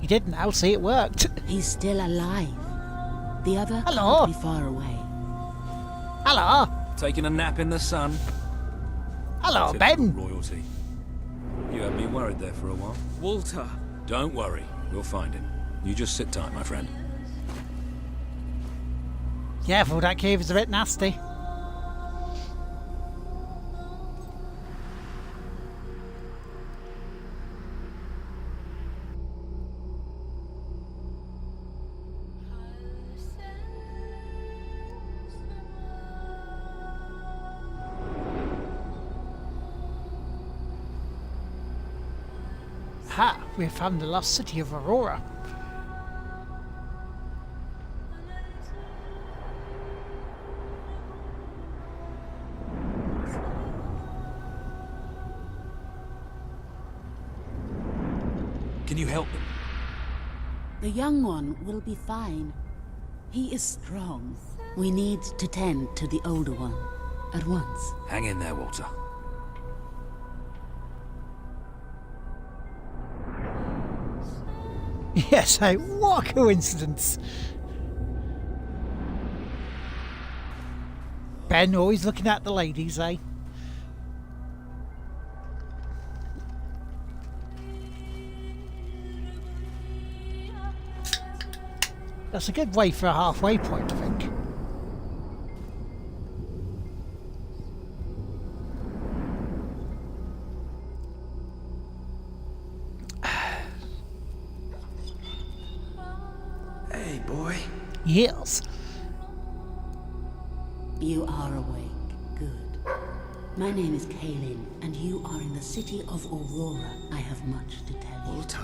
He didn't. I'll see it worked. He's still alive. The other Hello. can't be far away. Hello. Taking a nap in the sun. Hello, Typical Ben. royalty. You had me worried there for a while. Walter. Don't worry, we'll find him. You just sit tight, my friend. Careful, that cave is a bit nasty. Ha! We have found the lost city of Aurora. Can you help them? The young one will be fine. He is strong. We need to tend to the older one at once. Hang in there, Walter. Yes, hey, what a coincidence. Ben always looking at the ladies, eh? That's a good way for a halfway point, I think. Hey, boy. Yes. You are awake. Good. My name is Kaelin, and you are in the city of Aurora. I have much to tell you. Walter.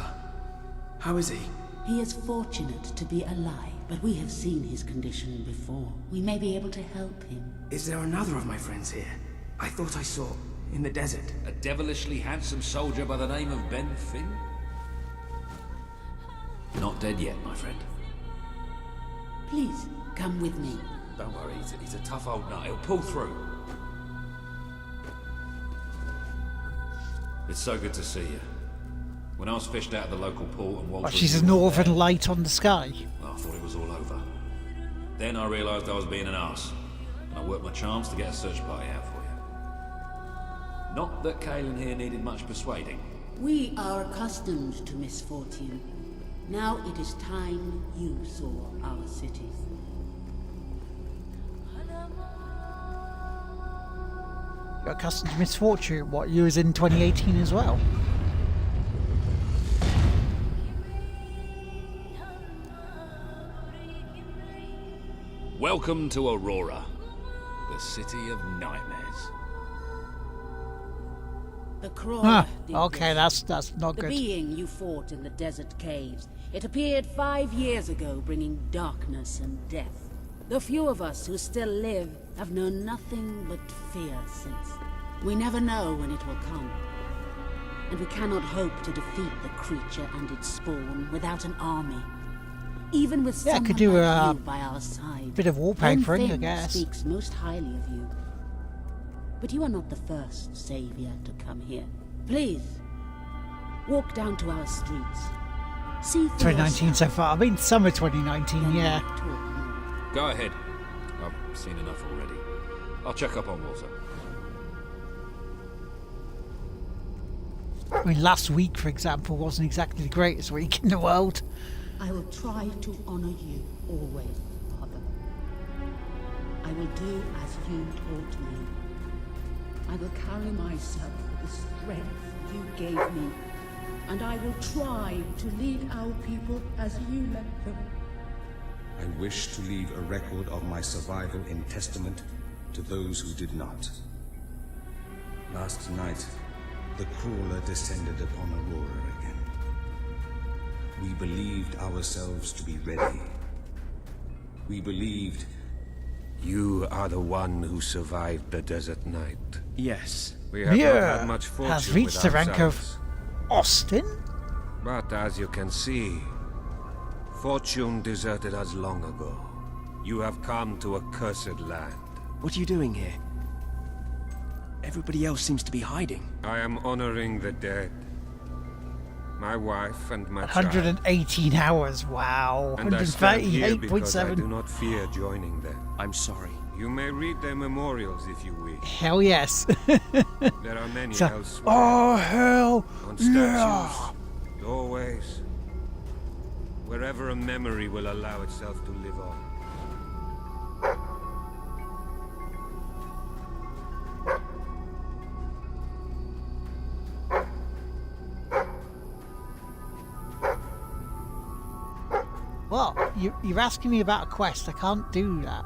How is he? He is fortunate to be alive, but we have seen his condition before. We may be able to help him. Is there another of my friends here? I thought I saw in the desert. A devilishly handsome soldier by the name of Ben Finn? Not dead yet, my friend. Please, come with me. Don't worry, he's a tough old nut. He'll pull through. It's so good to see you. When I was fished out of the local port and Walter... Oh, she's a northern light on the sky. Well, I thought it was all over. Then I realised I was being an arse. And I worked my charms to get a search party out for you. Not that Kaelin here needed much persuading. We are accustomed to misfortune. Now it is time you saw our city. You're accustomed to misfortune. What, you was in 2018 as well? Welcome to Aurora, the city of nightmares. The crawler. Ah, did okay, this. that's not The good. being you fought in the desert caves. It appeared 5 years ago, bringing darkness and death. The few of us who still live have known nothing but fear since. We never know when it will come. And we cannot hope to defeat the creature and its spawn without an army. Even with Yeah, I someone could do like a you by our side. bit of wallpapering, I Ben Finn guess. speaks most highly of you. But you are not the first savior to come here. Please, walk down to our streets. See for 2019 yourself. so far. I mean, summer 2019, Then yeah. we'll talk more. Go ahead. I've seen enough already. I'll check up on Walter. I mean, last week, for example, wasn't exactly the greatest week in the world. I will try to honor you always, Father. I will do as you taught me. I will carry myself with the strength you gave me, and I will try to lead our people as you led them. I wish to leave a record of my survival in testament to those who did not. Last night, the crawler descended upon Aurora again. We believed ourselves to be ready. We believed... You are the one who survived the desert night. Yes. We have not had much fortune has reached the with rank of ourselves. Austin? But as you can see, fortune deserted us long ago. You have come to a cursed land. What are you doing here? Everybody else seems to be hiding. I am honoring the dead. My wife and my child. 118 hours, wow. And I stand here because I do 138.7. not fear joining them. I'm sorry. You may read their memorials if you wish. Hell yes. There are many So- elsewhere. oh, hell On yeah. statues, doorways, wherever a memory will allow itself to live on. What? You're asking me about a quest. I can't do that.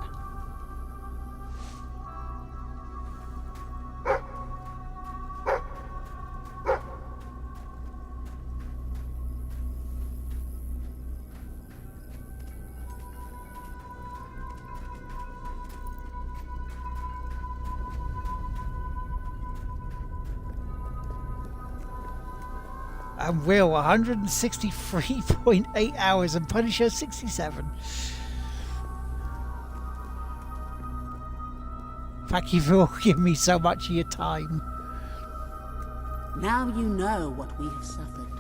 And Will 163.8 hours and Punisher 67. Thank you for giving me so much of your time. Now you know what we have suffered.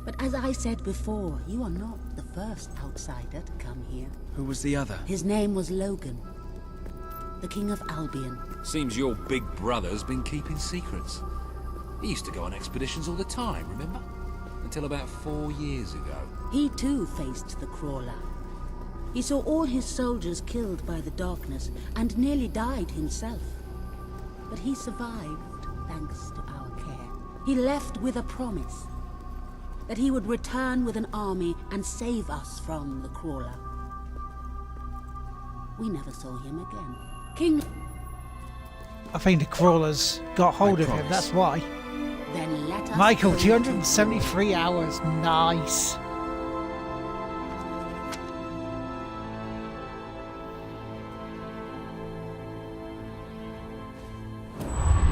But as I said before, you are not the first outsider to come here. Who was the other? His name was Logan, the King of Albion. Seems your big brother's been keeping secrets. He used to go on expeditions all the time, remember? Until about 4 years ago. He too faced the Crawler. He saw all his soldiers killed by the darkness and nearly died himself. But he survived thanks to our care. He left with a promise that he would return with an army and save us from the Crawler. We never saw him again. King... I think the crawlers got hold of him, that's why. Then let us Michael, go. 273 hours. Nice.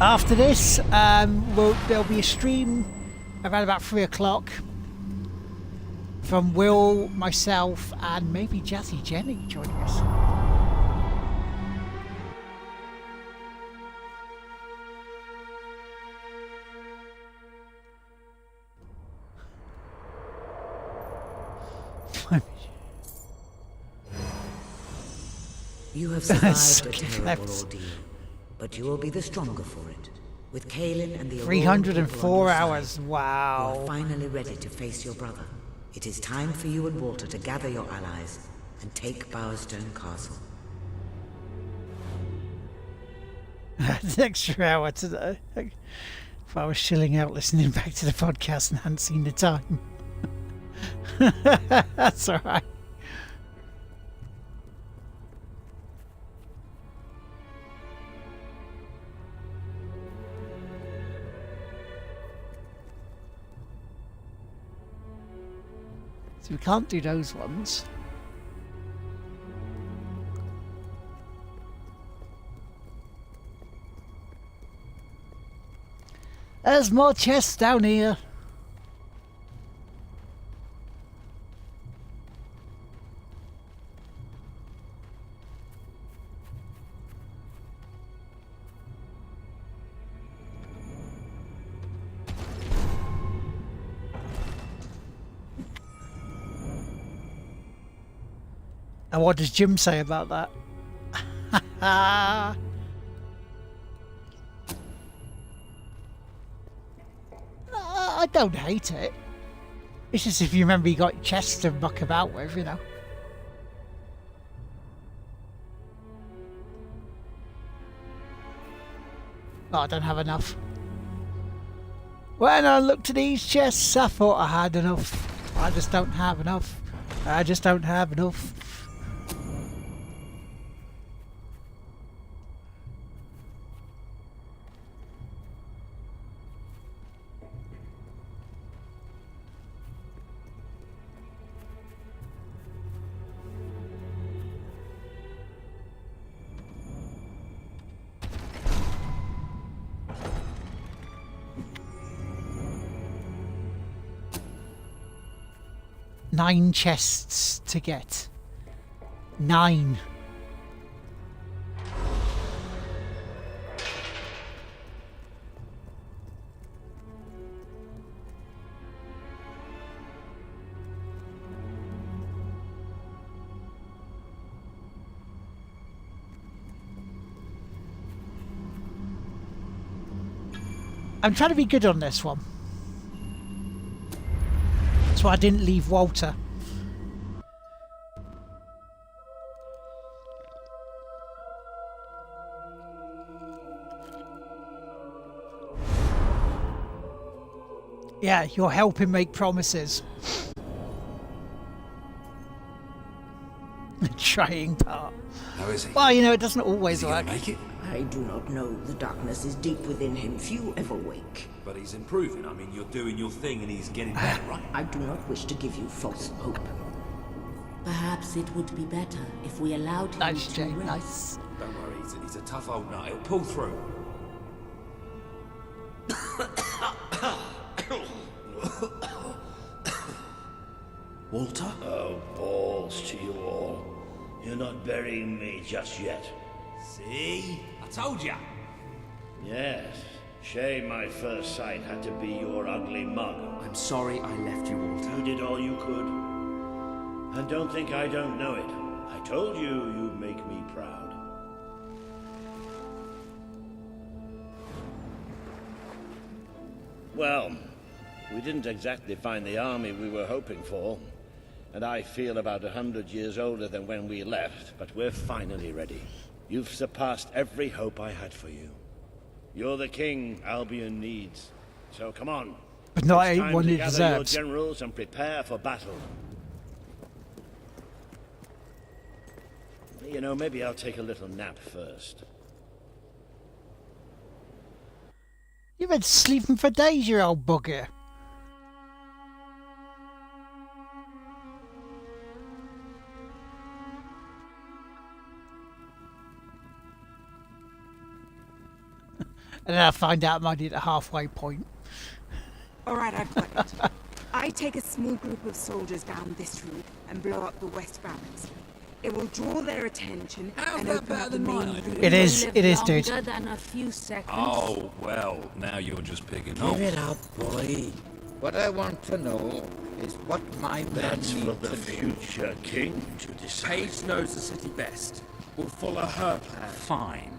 After this, there'll be a stream around about 3 o'clock from Will, myself, and maybe Jazzy Jenny joining us. You have survived a Skip terrible left. ordeal, but you will be the stronger for it. With Kaelin and the Auroran 304 people on your hours, side, wow. You are finally ready to face your brother. It is time for you and Walter to gather your allies and take Bowerstone Castle. An extra hour today. If I was chilling out listening back to the podcast and hadn't seen the time. That's alright. So we can't do those ones. There's more chests down here. And what does Jim say about that? I don't hate it. It's just if you remember you got chests to muck about with, you know. Oh, I don't have enough. When I looked at these chests, I thought I had enough. I just don't have enough. I just don't have enough. 9 chests to get. 9. I'm trying to be good on this one. That's why I didn't leave Walter. Yeah, you're helping make promises. The trying part. How is he? Well, you know, it doesn't always work. Make it? I do not know. The darkness is deep within him. Few ever wake. But he's improving. I mean, you're doing your thing and he's getting better, right? I do not wish to give you false hope. Perhaps it would be better if we allowed him Nice, to Jay, rest. nice. Don't worry, he's a tough old nut. He'll pull through. Walter? Oh, balls to you all. You're not burying me just yet. See? I told ya. Yes. Shame my first sight had to be your ugly mug. I'm sorry I left you, Walter. You did all you could. And don't think I don't know it. I told you you'd make me proud. Well, we didn't exactly find the army we were hoping for. And I feel about 100 years older than when we left, but we're finally ready. You've surpassed every hope I had for you. You're the king Albion needs. So come on. But not It's time everyone to it gather deserves. your generals and prepare for battle. You know, maybe I'll take a little nap first. You've been sleeping for days, you old bugger. And then I find out I'm only at the halfway point. All right, I've got it. I take a small group of soldiers down this route and blow up the west barracks. It will draw their attention and open up the main route. It is, dude. Longer than a few seconds. Oh, well, now you're just picking Give holes. it up, boy. What I want to know is what my men That's need for to the do. future king to decide. Paige knows the city best. We'll follow her plan. Fine.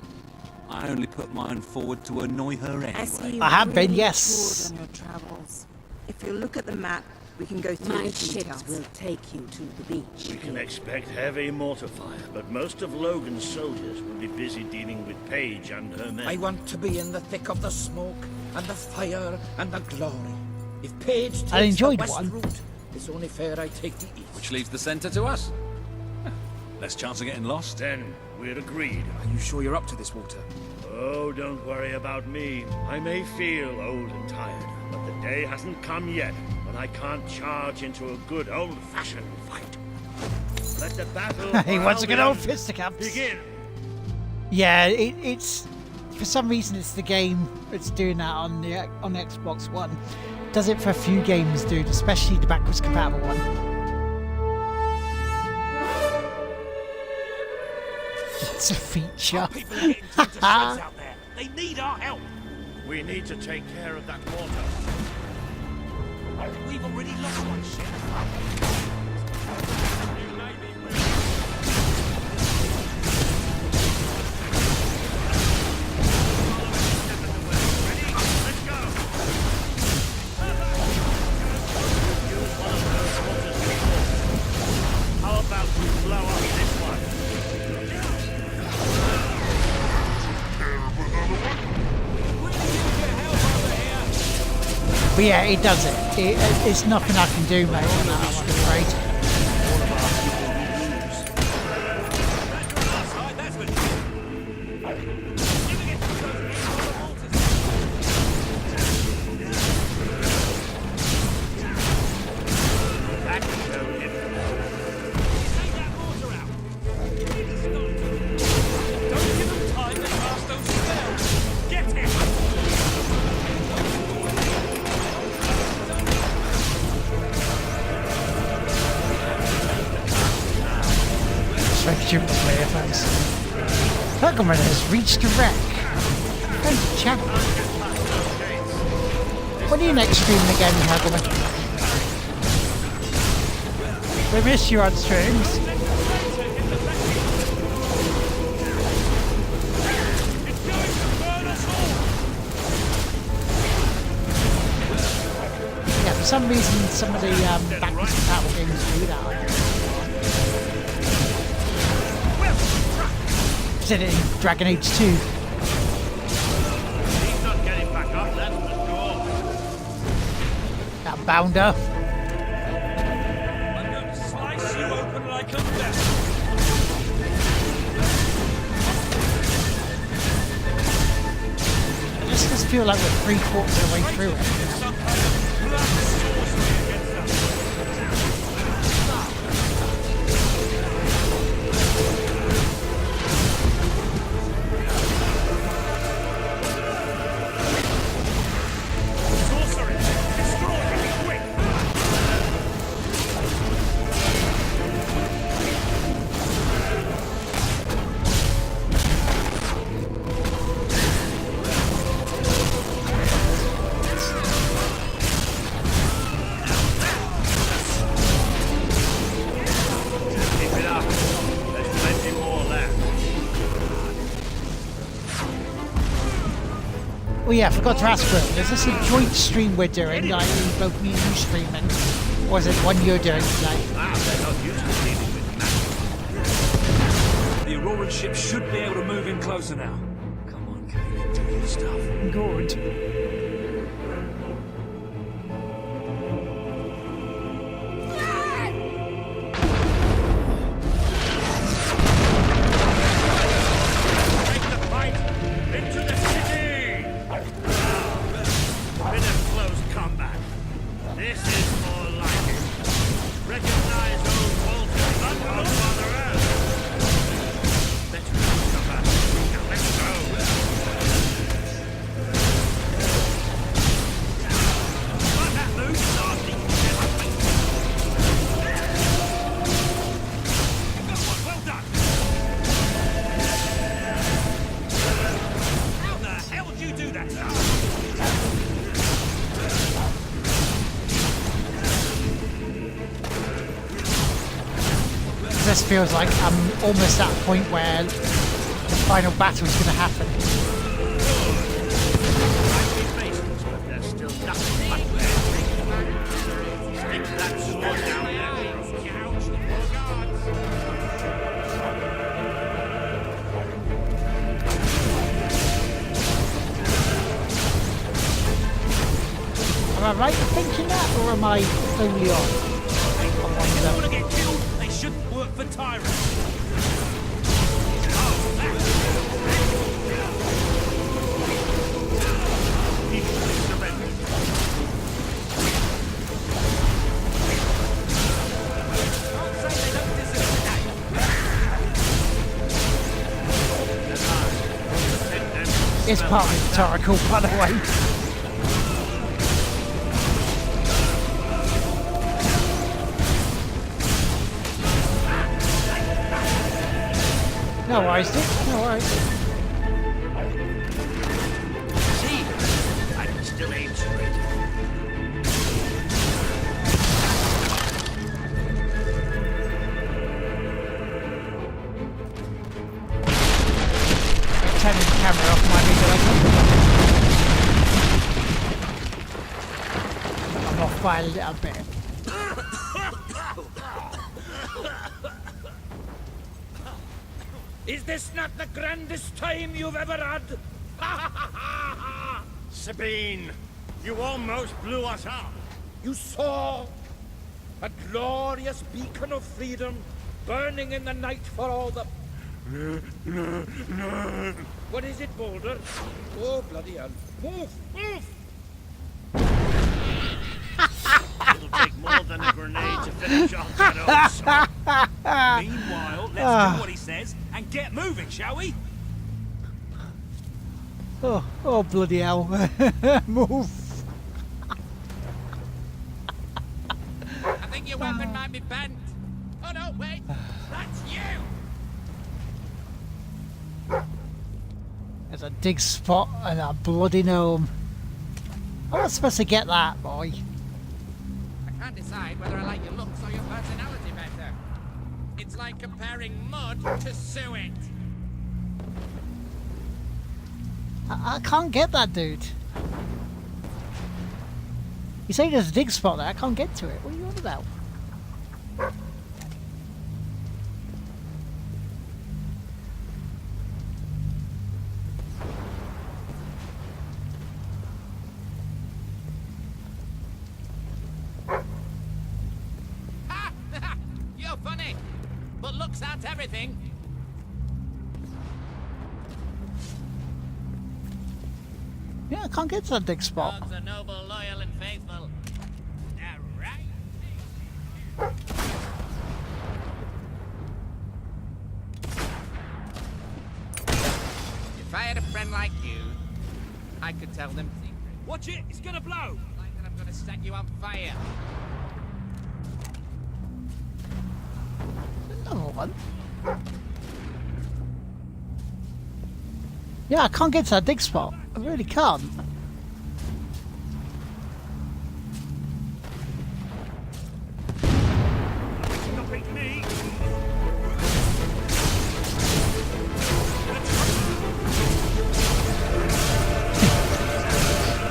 I only put mine forward to annoy her I see anyway. you I have been, really yes. toured on your travels. If you look at the map, we can go through My the ships details. will take you to the beach. We can expect heavy mortar fire, but most of Logan's soldiers will be busy dealing with Paige and her men. I want to be in the thick of the smoke and the fire and the glory. If Paige takes I enjoyed the west one. route, it's only fair I take the east. Which leaves the centre to us. Less chance of getting lost. Then we're agreed. Are you sure you're up to this, Walter? Oh, don't worry about me. I may feel old and tired, but the day hasn't come yet when I can't charge into a good old-fashioned fight. Let the battle He for wants a good Albion old fisticuffs. begin. Yeah, it's for some reason it's the game that's doing that on the Xbox One. Does it for a few games, dude, especially the backwards compatible one. It's a feature. People are getting torn to shreds out there. They need our help. We need to take care of that mortar. We've already lost one ship. How about we blow up this one? But yeah, it does it. It's nothing I can do, mate, on that, I'm afraid. stupid player, thanks. Hagelman has reached a wreck. Hey, chap. When are you next streaming again, Hagelman? We miss you on streams. Yeah, for some reason, some of the backwards compatible games do that. Did it in Dragon Age 2. He's not getting back up, that's for sure. That bounder. I'm going to slice you open like a death. It just does feel like we're 3/4 of the way through it. Some kind of black sorcery against us. Sorcery! Destroy him quick! Keep it up. There's plenty more left. Oh yeah, I forgot to ask Will, is this a joint stream we're doing, like both me and you streaming? Or is it one you're doing tonight? They're not used to dealing with magic. The Auroran ship should be able to move in closer now. Come on, Caleb, do your stuff. Good. Take the fight into the city! Bit of close combat. This is more like it. Recognize old Walter Thunder on Mother Earth. Let's go, Summer. Now let's go. Like that move, nasty. Good one, well done. How the hell did you do that? This feels like I'm almost at a point where the final battle is going to happen. But there's still nothing but there. Stick that sword down there. Gouge the poor guards. Am I right in thinking that, or am I only on? They don't want to get killed. They shouldn't work for tyrants. Oh, that's he should have surrendered. Can't say they don't deserve it, It's partly rhetorical, by the way. No worries, Dick. No worries. See, I can still aim straight. Turning the camera off might be good. I'm off by a little bit. Is this not the grandest time you've ever had? Sabine, you almost blew us up. You saw a glorious beacon of freedom burning in the night for all the... What is it, Boulder? Oh, bloody hell. Move! Move! It'll take more than a grenade to finish off that old son. Meanwhile, let's do what he says and get moving, shall we? Oh bloody hell. Move. I think your weapon might be bent. Oh no, wait. That's you. There's a dig spot and a bloody gnome. I'm not supposed to get that, boy. I can't decide whether I like your looks or your personality better. It's like comparing mud to suet. I can't get that, dude. You say there's a dig spot there, I can't get to it. What are you on about? You're funny, but looks aren't everything. Yeah, I can't get to that dig spot. Dogs are noble, loyal, and faithful. Alright. If I had a friend like you, I could tell them secrets. Watch it, it's gonna blow! Like that I'm gonna set you on fire. Another one. Yeah, I can't get to that dig spot. I really can't. Stopping me!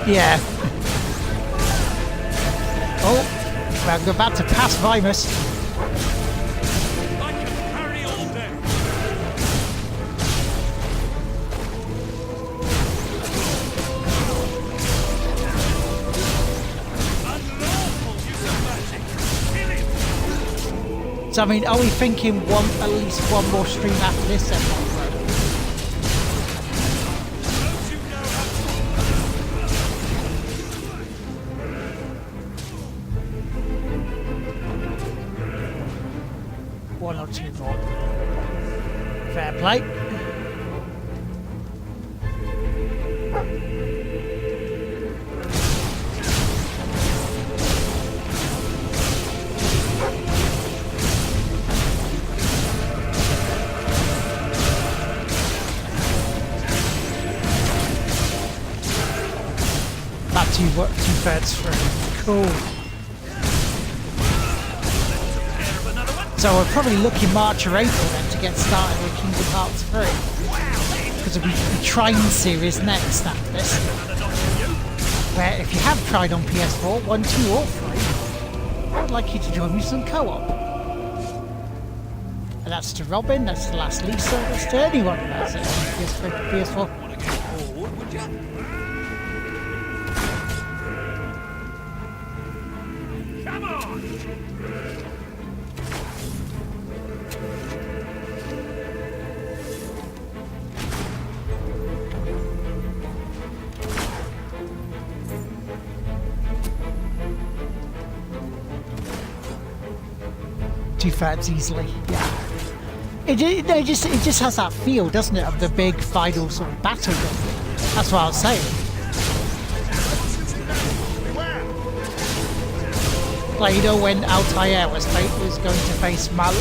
Yeah. Oh, we're about to pass Vimus. I can carry all day! Unlawful use of magic! Kill him! So I mean, are we thinking at least one more stream after this then? Don't you know how to... One or two more. Fair play. About two-thirds through. Cool. So we're probably looking March or April then to get started with Kingdom Hearts 3. Because it'll be the Trine series next after this. Where if you have tried on PS4, 1, 2 or 3, I would like you to join me some co-op. And that's to Robin, that's to Last Lisa, that's to anyone who has it on PS4. Come on! Two-thirds easily, yeah. It just has that feel, doesn't it, of the big final sort of battle game. That's what I was saying. Like, you know, when Altair was going to face Mal...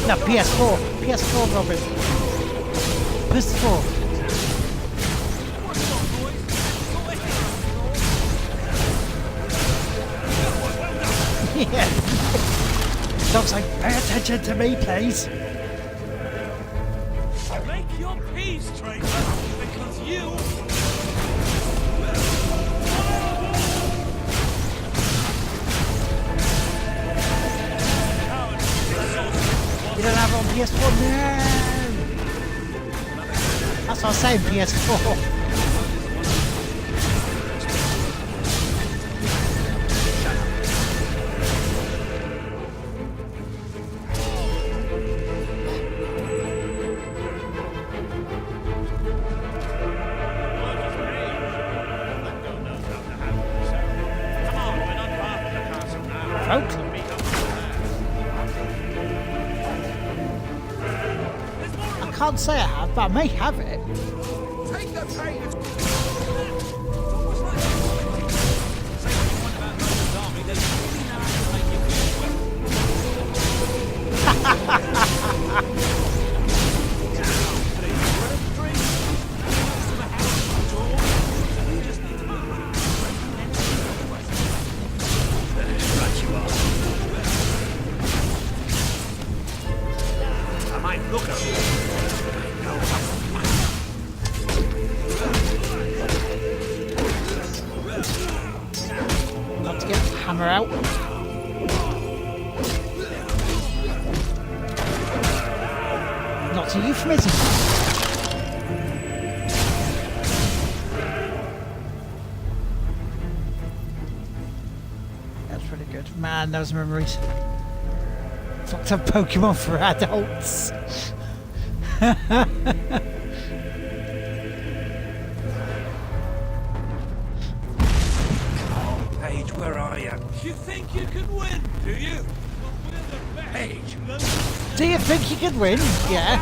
no, PS4. PS4, Robin. PS4. Yeah. Dog's like, pay attention to me, please. Make your peace, traitor, because you... You don't have it on PS4? No! That's what I was saying, PS4. I can't say I have, but I may have it. Take the pain. hammer out. Not a euphemism. That's pretty good. Man, those memories. Fucked up Pokemon for adults. Paige, where are you? You think you can win, do you? Paige! Do you think you could win? Yeah.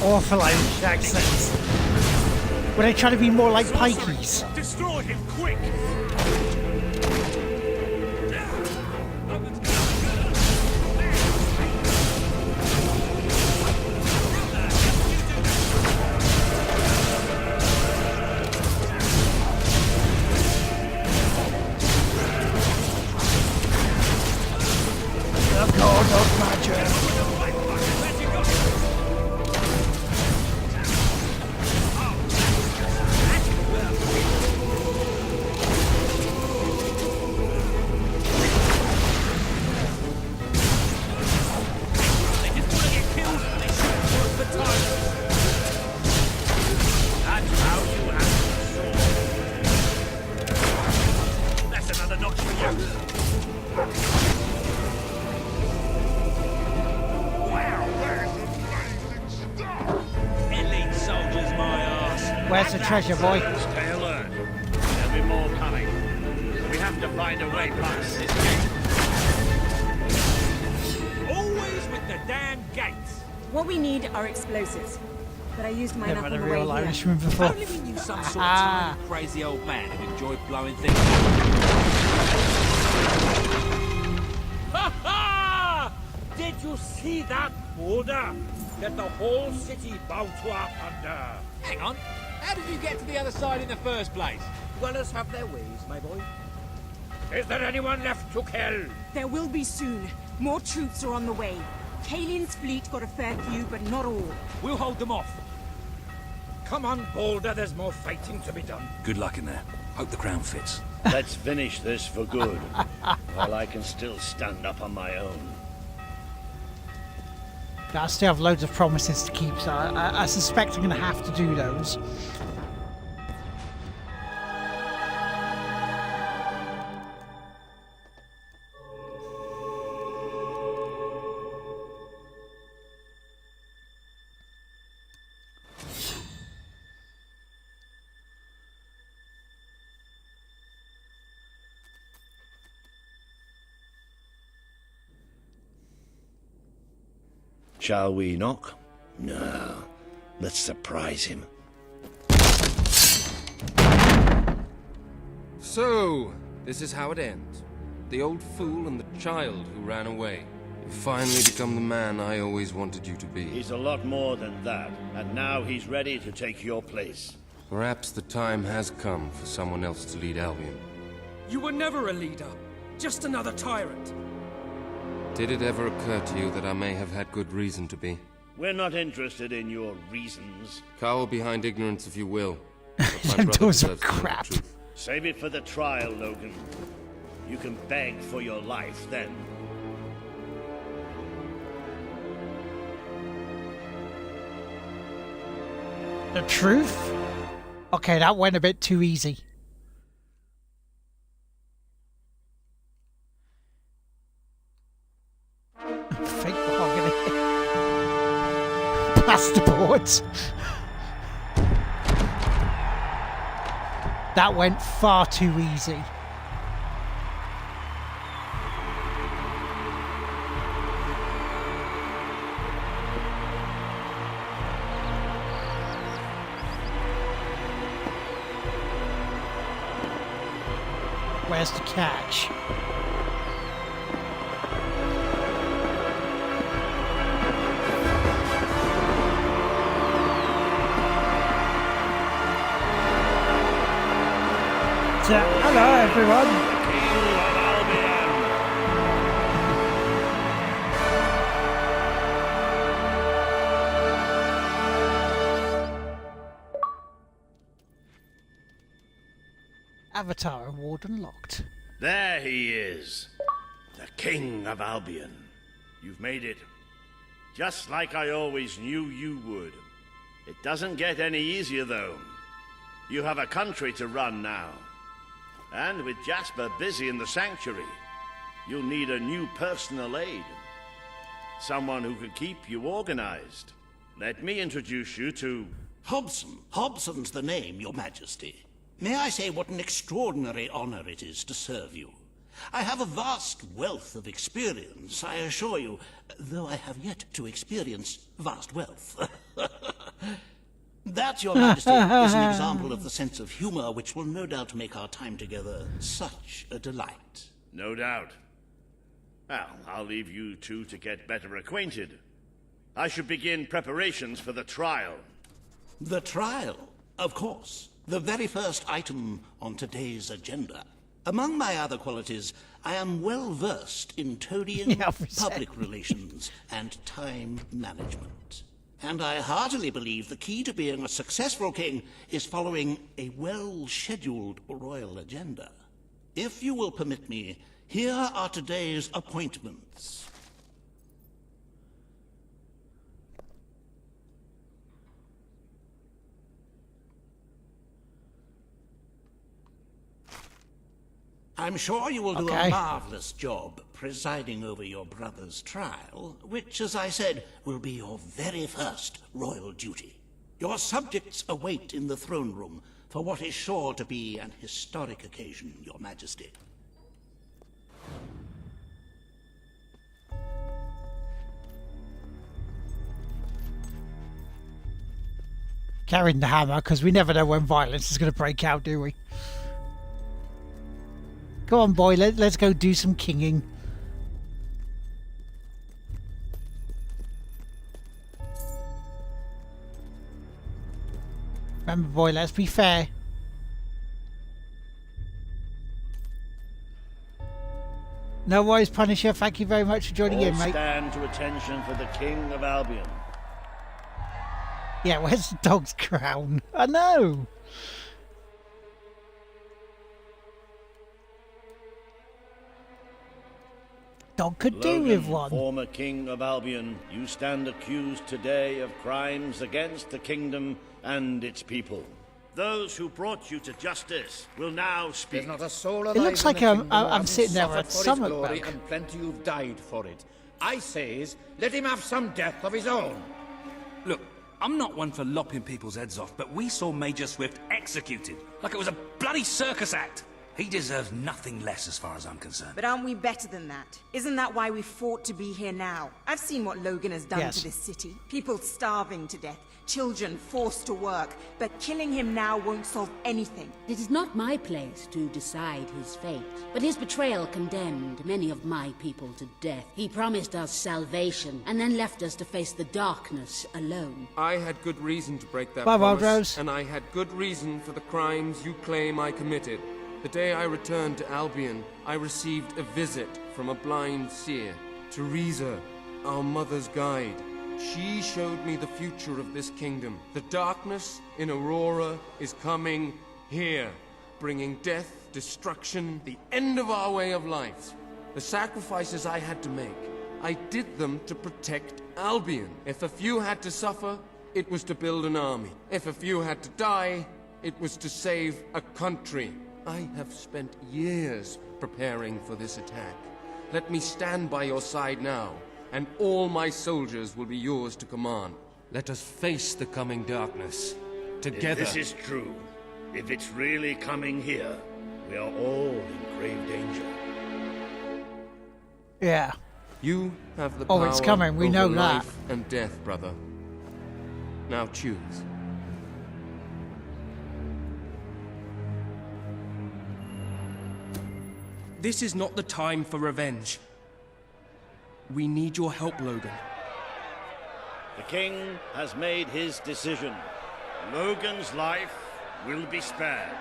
Awful Irish accents. Were they trying to be more like Pikeys? Destroy him, quick! The God of Magic. Where's the treasure, boy? Stay alert. There'll be more coming. We have to find a way past this gate. Always with the damn gates. What we need are explosives. But I used mine Never up had on a the way real here. Irishman before. Only we knew some sort of tiny, crazy old man who enjoyed blowing things up. Ha ha! Did you see that boulder that the whole city bowed to up under? Hang on. How did you get to the other side in the first place? Dwellers have their ways, my boy. Is there anyone left to kill? There will be soon. More troops are on the way. Kalin's fleet got a fair few, but not all. We'll hold them off. Come on, Boulder, there's more fighting to be done. Good luck in there. Hope the crown fits. Let's finish this for good, while I can still stand up on my own. I still have loads of promises to keep, so I suspect I'm going to have to do those. Shall we knock? No. Let's surprise him. So, this is how it ends. The old fool and the child who ran away. You finally become the man I always wanted you to be. He's a lot more than that, and now he's ready to take your place. Perhaps the time has come for someone else to lead Albion. You were never a leader, just another tyrant. Did it ever occur to you that I may have had good reason to be? We're not interested in your reasons. Cower behind ignorance if you will. Them doors are crap. Save it for the trial, Logan. You can beg for your life then. The truth? Okay, that went a bit too easy. Fake mahogany. Plasterboards. That went far too easy. Where's the catch? Hello, everyone. Avatar award unlocked. There he is. The King of Albion. You've made it. Just like I always knew you would. It doesn't get any easier, though. You have a country to run now. And with Jasper busy in the sanctuary, you'll need a new personal aide. Someone who can keep you organized. Let me introduce you to... Hobson. Hobson's the name, Your Majesty. May I say what an extraordinary honor it is to serve you. I have a vast wealth of experience, I assure you, though I have yet to experience vast wealth. That, Your Majesty, is an example of the sense of humor which will no doubt make our time together such a delight. No doubt. Well, I'll leave you two to get better acquainted. I should begin preparations for the trial. The trial, of course. The very first item on today's agenda. Among my other qualities, I am well versed in toadying, public relations, and time management. And I heartily believe the key to being a successful king is following a well-scheduled royal agenda. If you will permit me, here are today's appointments. I'm sure you will do a marvelous job presiding over your brother's trial, which, as I said, will be your very first royal duty. Your subjects await in the throne room for what is sure to be an historic occasion, Your Majesty. Carrying the hammer, because we never know when violence is going to break out, do we? Go on, boy, let's go do some kinging. Remember, boy, let's be fair. No worries, Punisher. Thank you very much for joining in, mate. Stand to attention for the King of Albion. Yeah, where's the dog's crown? I know. Dog could do with one. Former King of Albion, you stand accused today of crimes against the kingdom and its people. Those who brought you to justice will now speak. There's not a soul alive. It looks like I'm sitting there at Summit glory, Bank. and plenty who've died for it. I says, let him have some death of his own. Look, I'm not one for lopping people's heads off, but we saw Major Swift executed like it was a bloody circus act. He deserves nothing less as far as I'm concerned. But aren't we better than that? Isn't that why we fought to be here now? I've seen what Logan has done to this city. People starving to death, children forced to work. But killing him now won't solve anything. It is not my place to decide his fate, but his betrayal condemned many of my people to death. He promised us salvation, and then left us to face the darkness alone. I had good reason to break that Bye, promise, Wildrose. and I had good reason for the crimes you claim I committed. The day I returned to Albion, I received a visit from a blind seer, Teresa, our mother's guide. She showed me the future of this kingdom. The darkness in Aurora is coming here, bringing death, destruction, the end of our way of life. The sacrifices I had to make, I did them to protect Albion. If a few had to suffer, it was to build an army. If a few had to die, it was to save a country. I have spent years preparing for this attack. Let me stand by your side now, and all my soldiers will be yours to command. Let us face the coming darkness together. If this is true, if it's really coming here, we are all in grave danger. Yeah. You have the power it's coming. We over know that. life and death, brother. Now choose. This is not the time for revenge. We need your help, Logan. The king has made his decision. Logan's life will be spared.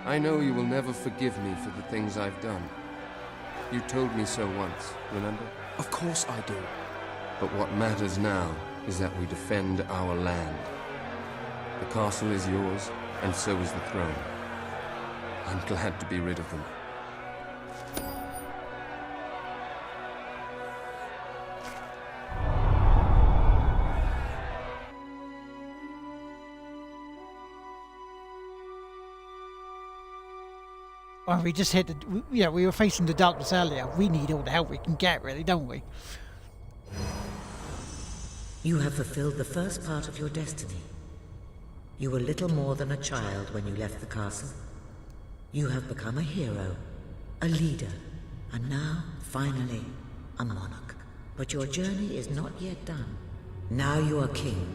I know you will never forgive me for the things I've done. You told me so once, remember? Of course I do. But what matters now is that we defend our land. castle is yours, and so is the throne. I'm glad to be rid of them. Well, we just hit the... Yeah, we were facing the darkness earlier. We need all the help we can get, really, don't we? You have fulfilled the first part of your destiny. You were little more than a child when you left the castle. You have become a hero, a leader, and now, finally, a monarch. But your journey is not yet done. Now you are king.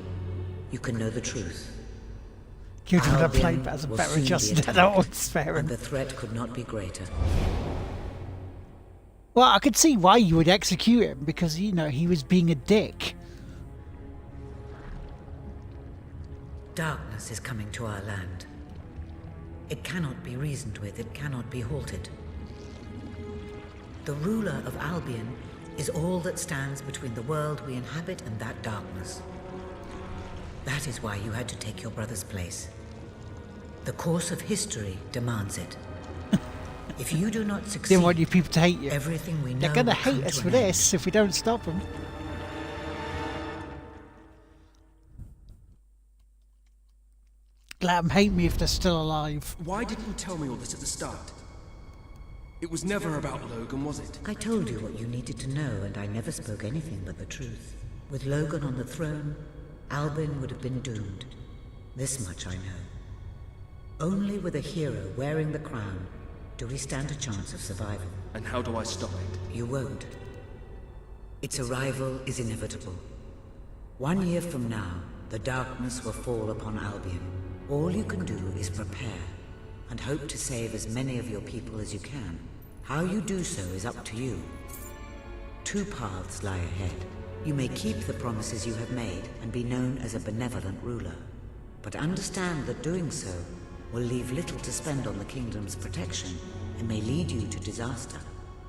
You can know the truth. You'd have played as a better adjusted adult, and the threat could not be greater. Well, I could see why you would execute him, because, you know, he was being a dick. Darkness is coming to our land. It cannot be reasoned with, it cannot be halted. The ruler of Albion is all that stands between the world we inhabit and that darkness. That is why you had to take your brother's place. The course of history demands it. If you do not succeed, Didn't want you people to hate you. Everything we know They're gonna hate us for this if we don't stop them. Let them hate me if they're still alive. Why didn't you tell me all this at the start? It was never about Logan, was it? I told you what you needed to know, and I never spoke anything but the truth. With Logan on the throne, Albion would have been doomed. This much I know. Only with a hero wearing the crown do we stand a chance of survival. And how do I stop it? You won't. Its arrival is inevitable. 1 year from now, the darkness will fall upon Albion. All you can do is prepare, and hope to save as many of your people as you can. How you do so is up to you. 2 paths lie ahead. You may keep the promises you have made and be known as a benevolent ruler. But understand that doing so will leave little to spend on the kingdom's protection and may lead you to disaster.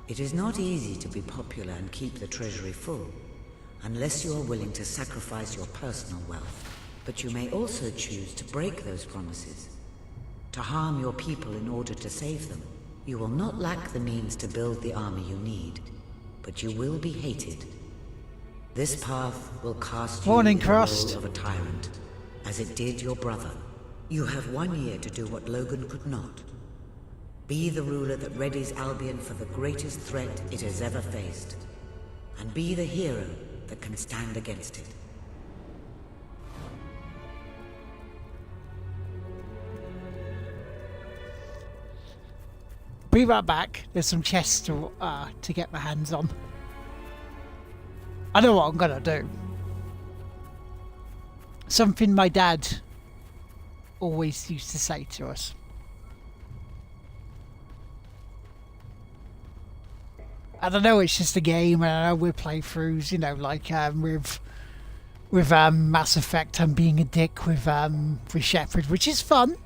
It is not easy to be popular and keep the treasury full, unless you are willing to sacrifice your personal wealth. But you may also choose to break those promises, to harm your people in order to save them. You will not lack the means to build the army you need, but you will be hated. This path will cast you in the role of a tyrant, as it did your brother. You have 1 year to do what Logan could not. Be the ruler that readies Albion for the greatest threat it has ever faced, and be the hero that can stand against it. Be right back. There's some chests to get my hands on. I know what I'm gonna do. Something my dad always used to say to us. I don't know, it's just a game, and I know we're playthroughs, you know, like with Mass Effect, I'm being a dick with Shepard, which is fun.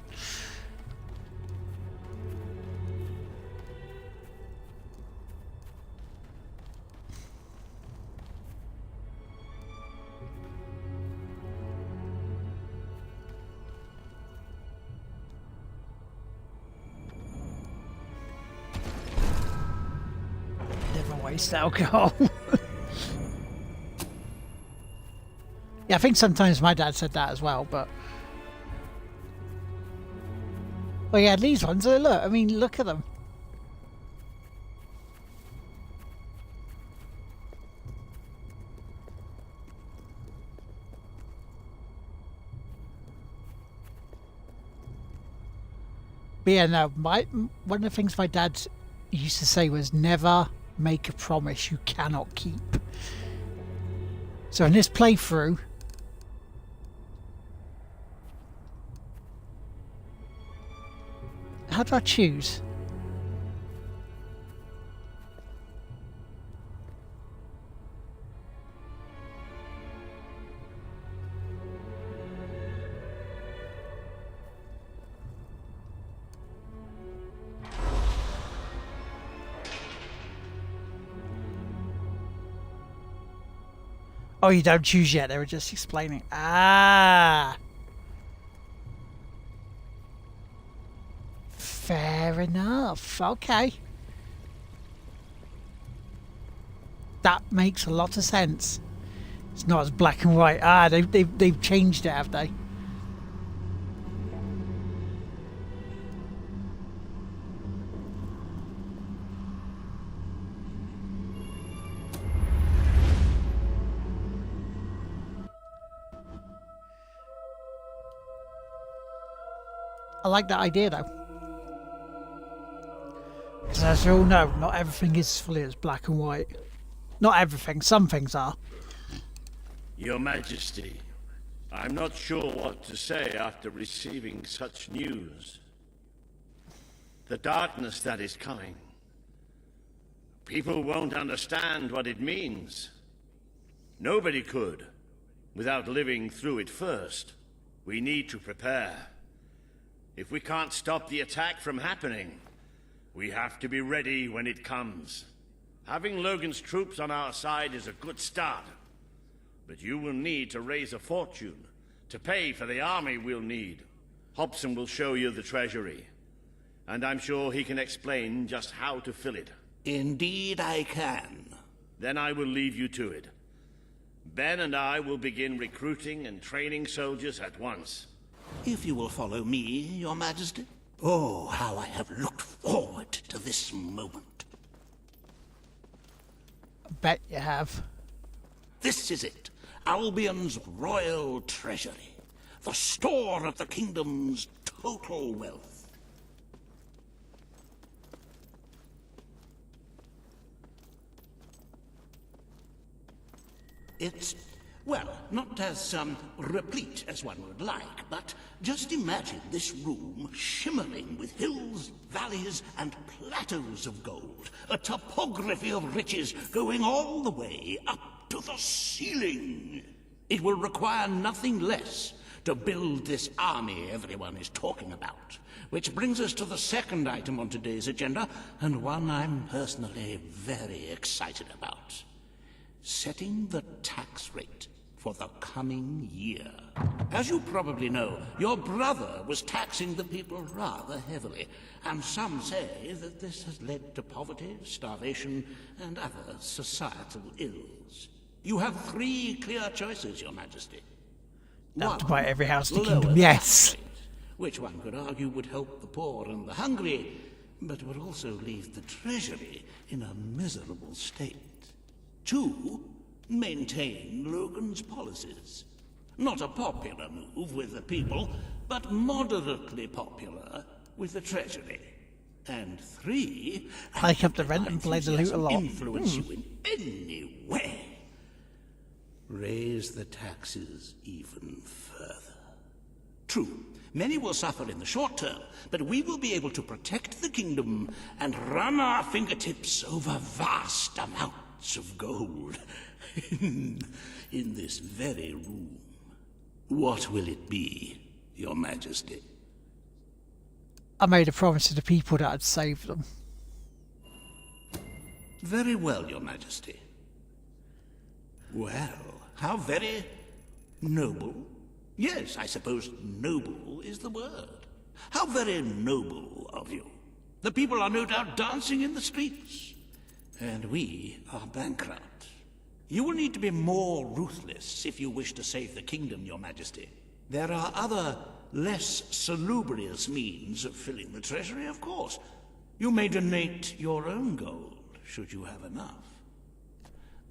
Waste alcohol. Yeah, I think sometimes my dad said that as well, but... Well, yeah, these ones, look, I mean, look at them. But yeah, no, one of the things my dad used to say was never make a promise you cannot keep. So in this playthrough, how do I choose? Oh, you don't choose yet. They were just explaining. Ah. Fair enough. Okay. That makes a lot of sense. It's not as black and white. Ah, they've changed it, have they? I like that idea though. Because as you all know, not everything is fully as black and white. Not everything, some things are. Your Majesty, I'm not sure what to say after receiving such news. The darkness that is coming. People won't understand what it means. Nobody could, without living through it first. We need to prepare. If we can't stop the attack from happening, we have to be ready when it comes. Having Logan's troops on our side is a good start. But you will need to raise a fortune to pay for the army we'll need. Hobson will show you the treasury, and I'm sure he can explain just how to fill it. Indeed I can. Then I will leave you to it. Ben and I will begin recruiting and training soldiers at once. If you will follow me, Your Majesty. Oh, how I have looked forward to this moment. I bet you have. This is it. Albion's royal treasury. The store of the kingdom's total wealth. It's, well, not as replete as one would like, but just imagine this room shimmering with hills, valleys, and plateaus of gold. A topography of riches going all the way up to the ceiling. It will require nothing less to build this army everyone is talking about. Which brings us to the second item on today's agenda, and one I'm personally very excited about. Setting the tax rate for the coming year. As you probably know, your brother was taxing the people rather heavily, and some say that this has led to poverty, starvation, and other societal ills. You have 3 clear choices, Your Majesty. Now to buy every house in the Lower kingdom, the yes. tax rate, which one could argue would help the poor and the hungry, but would also leave the treasury in a miserable state. 2, maintain Logan's policies. Not a popular move with the people, but moderately popular with the treasury. And 3, hike up the rent and play the loot a lot. Influence you in any way. Raise the taxes even further. True, many will suffer in the short term, but we will be able to protect the kingdom and run our fingertips over vast amounts of gold in this very room. What will it be, Your Majesty? I made a promise to the people that I'd save them. Very well, Your Majesty. Well, how very noble. Yes, I suppose noble is the word. How very noble of you. The people are no doubt dancing in the streets, and we are bankrupt. You will need to be more ruthless if you wish to save the kingdom, Your Majesty. There are other, less salubrious means of filling the treasury, of course. You may donate your own gold, should you have enough.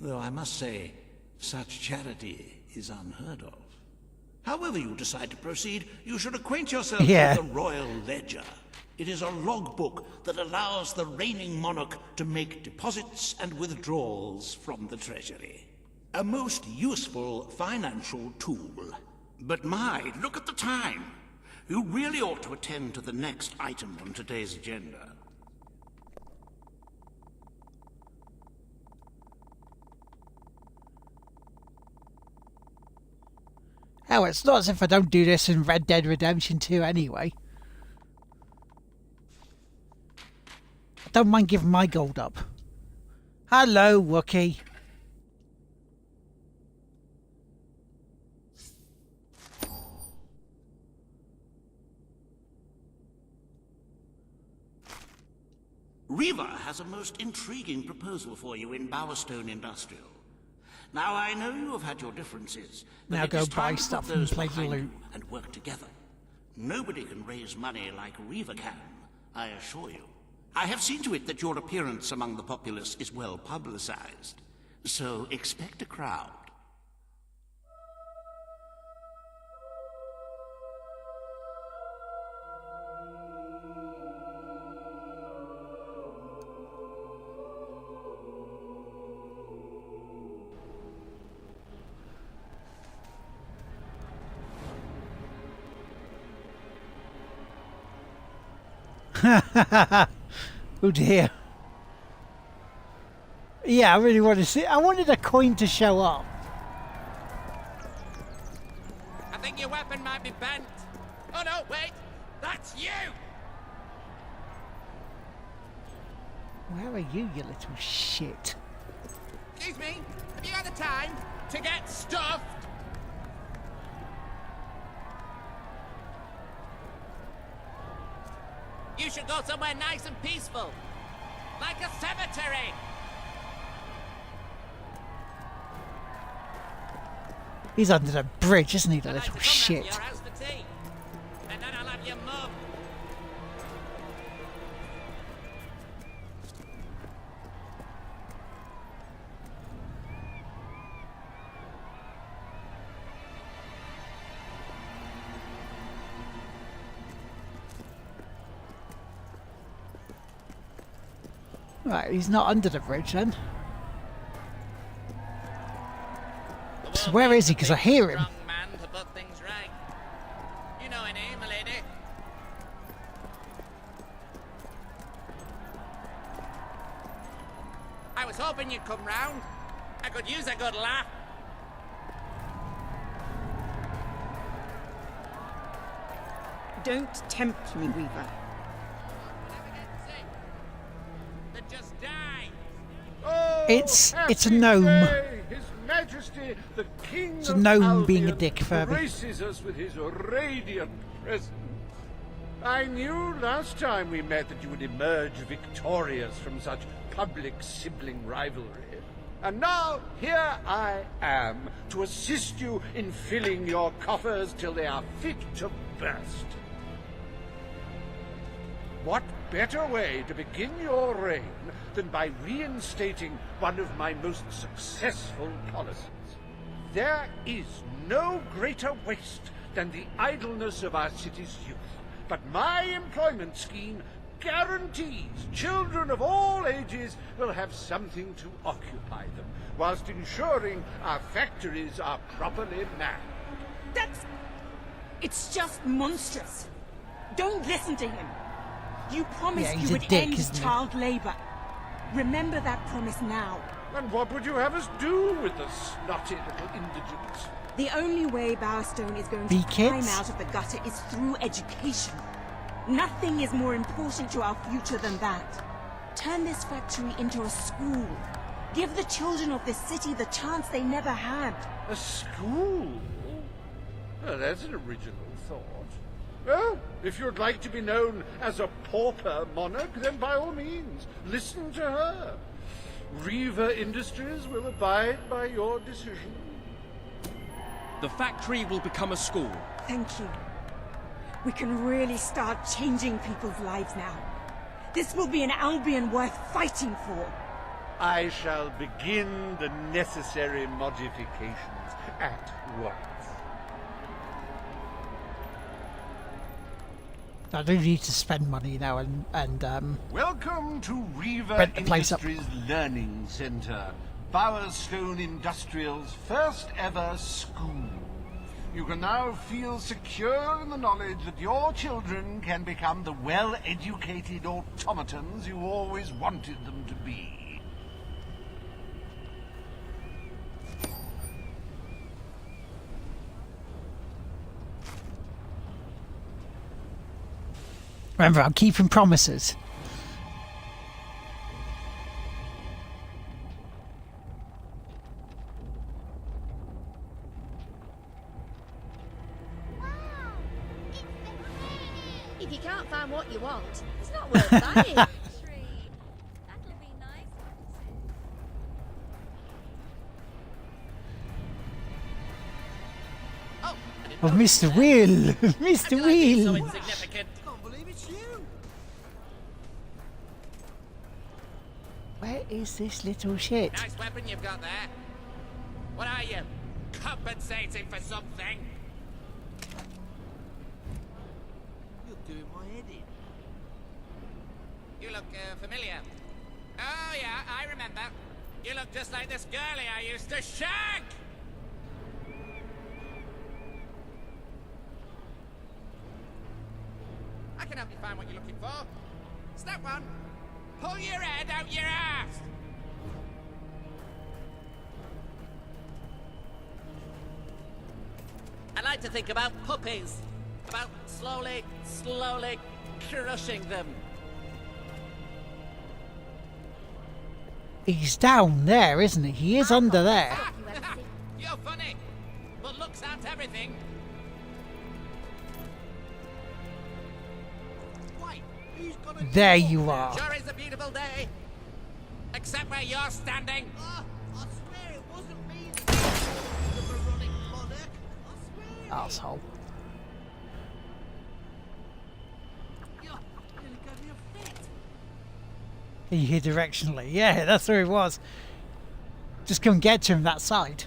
Though I must say, such charity is unheard of. However you decide to proceed, you should acquaint yourself with the Royal Ledger. It is a logbook that allows the reigning monarch to make deposits and withdrawals from the treasury. A most useful financial tool. But my, look at the time. You really ought to attend to the next item on today's agenda. Oh, it's not as if I don't do this in Red Dead Redemption 2 anyway. I don't mind giving my gold up. Hello, Wookie. Riva has a most intriguing proposal for you in Bowerstone Industrial. Now, I know you have had your differences, but Now it go is buy time to put stuff and those play the behind loot. you and work together. Nobody can raise money like Riva can, I assure you. I have seen to it that your appearance among the populace is well publicized, so expect a crowd. Oh dear. Yeah, I really want to see. I wanted a coin to show up. I think your weapon might be bent. Oh no, wait! That's you! Where are you, you little shit? Excuse me, have you had the time to get stuffed? You should go somewhere nice and peaceful. Like a cemetery. He's under the bridge, isn't he, the I'd like little to come round to shit? your house for tea. And then I'll have your mum. Right, he's not under the bridge then. So where is he? Because I hear him. Strong man to put things right. You know her name, my lady. I was hoping you'd come round. I could use a good laugh. Don't tempt me, Weaver. Then just die. It's a gnome. His Majesty, the King It's a of gnome being a Albion, dick, Furby. graces us with his radiant presence. I knew last time we met that you would emerge victorious from such public sibling rivalry. And now, here I am, to assist you in filling your coffers till they are fit to burst. What better way to begin your reign than by reinstating one of my most successful policies? There is no greater waste than the idleness of our city's youth, but my employment scheme guarantees children of all ages will have something to occupy them, whilst ensuring our factories are properly manned. It's just monstrous. Don't listen to him. You promised Yeah, he's you a would dick, end isn't he? child labor. Remember that promise now. And what would you have us do with the snotty little indigents? The only way Bowerstone is going Be to climb kids? out of the gutter is through education. Nothing is more important to our future than that. Turn this factory into a school. Give the children of this city the chance they never had. A school? Well, that's an original thought. Well, if you'd like to be known as a pauper monarch, then by all means, listen to her. Riva Industries will abide by your decision. The factory will become a school. Thank you. We can really start changing people's lives now. This will be an Albion worth fighting for. I shall begin the necessary modifications at once. I do need to spend money now and Welcome to Riva rent the place up. Industries Learning Center, Bowerstone Industrial's first ever school. You can now feel secure in the knowledge that your children can become the well-educated automatons you always wanted them to be. Remember, I'm keeping promises. If you can't find what you want, it's not worth buying. Oh, Mr. Will! Mr. Will! So insignificant. Can't believe it's you. Where is this little shit? Nice weapon you've got there. What are you? Compensating for something? You're doing my head in. You look familiar. Oh yeah, I remember. You look just like this girlie I used to shag! I can help you find what you're looking for. Step one, pull your head out your ass! I like to think about puppies. About slowly crushing them. He's down there, isn't he? He is under there. You're funny, but looks aren't everything. Wait, who's gonna There you are. Sure is a beautiful day. Except where you're standing. I swear it wasn't me that the moronic monarch. I swear. Asshole. You're gonna give me a fit. He hid directionally. Yeah, that's where he was. Just couldn't get to him that side.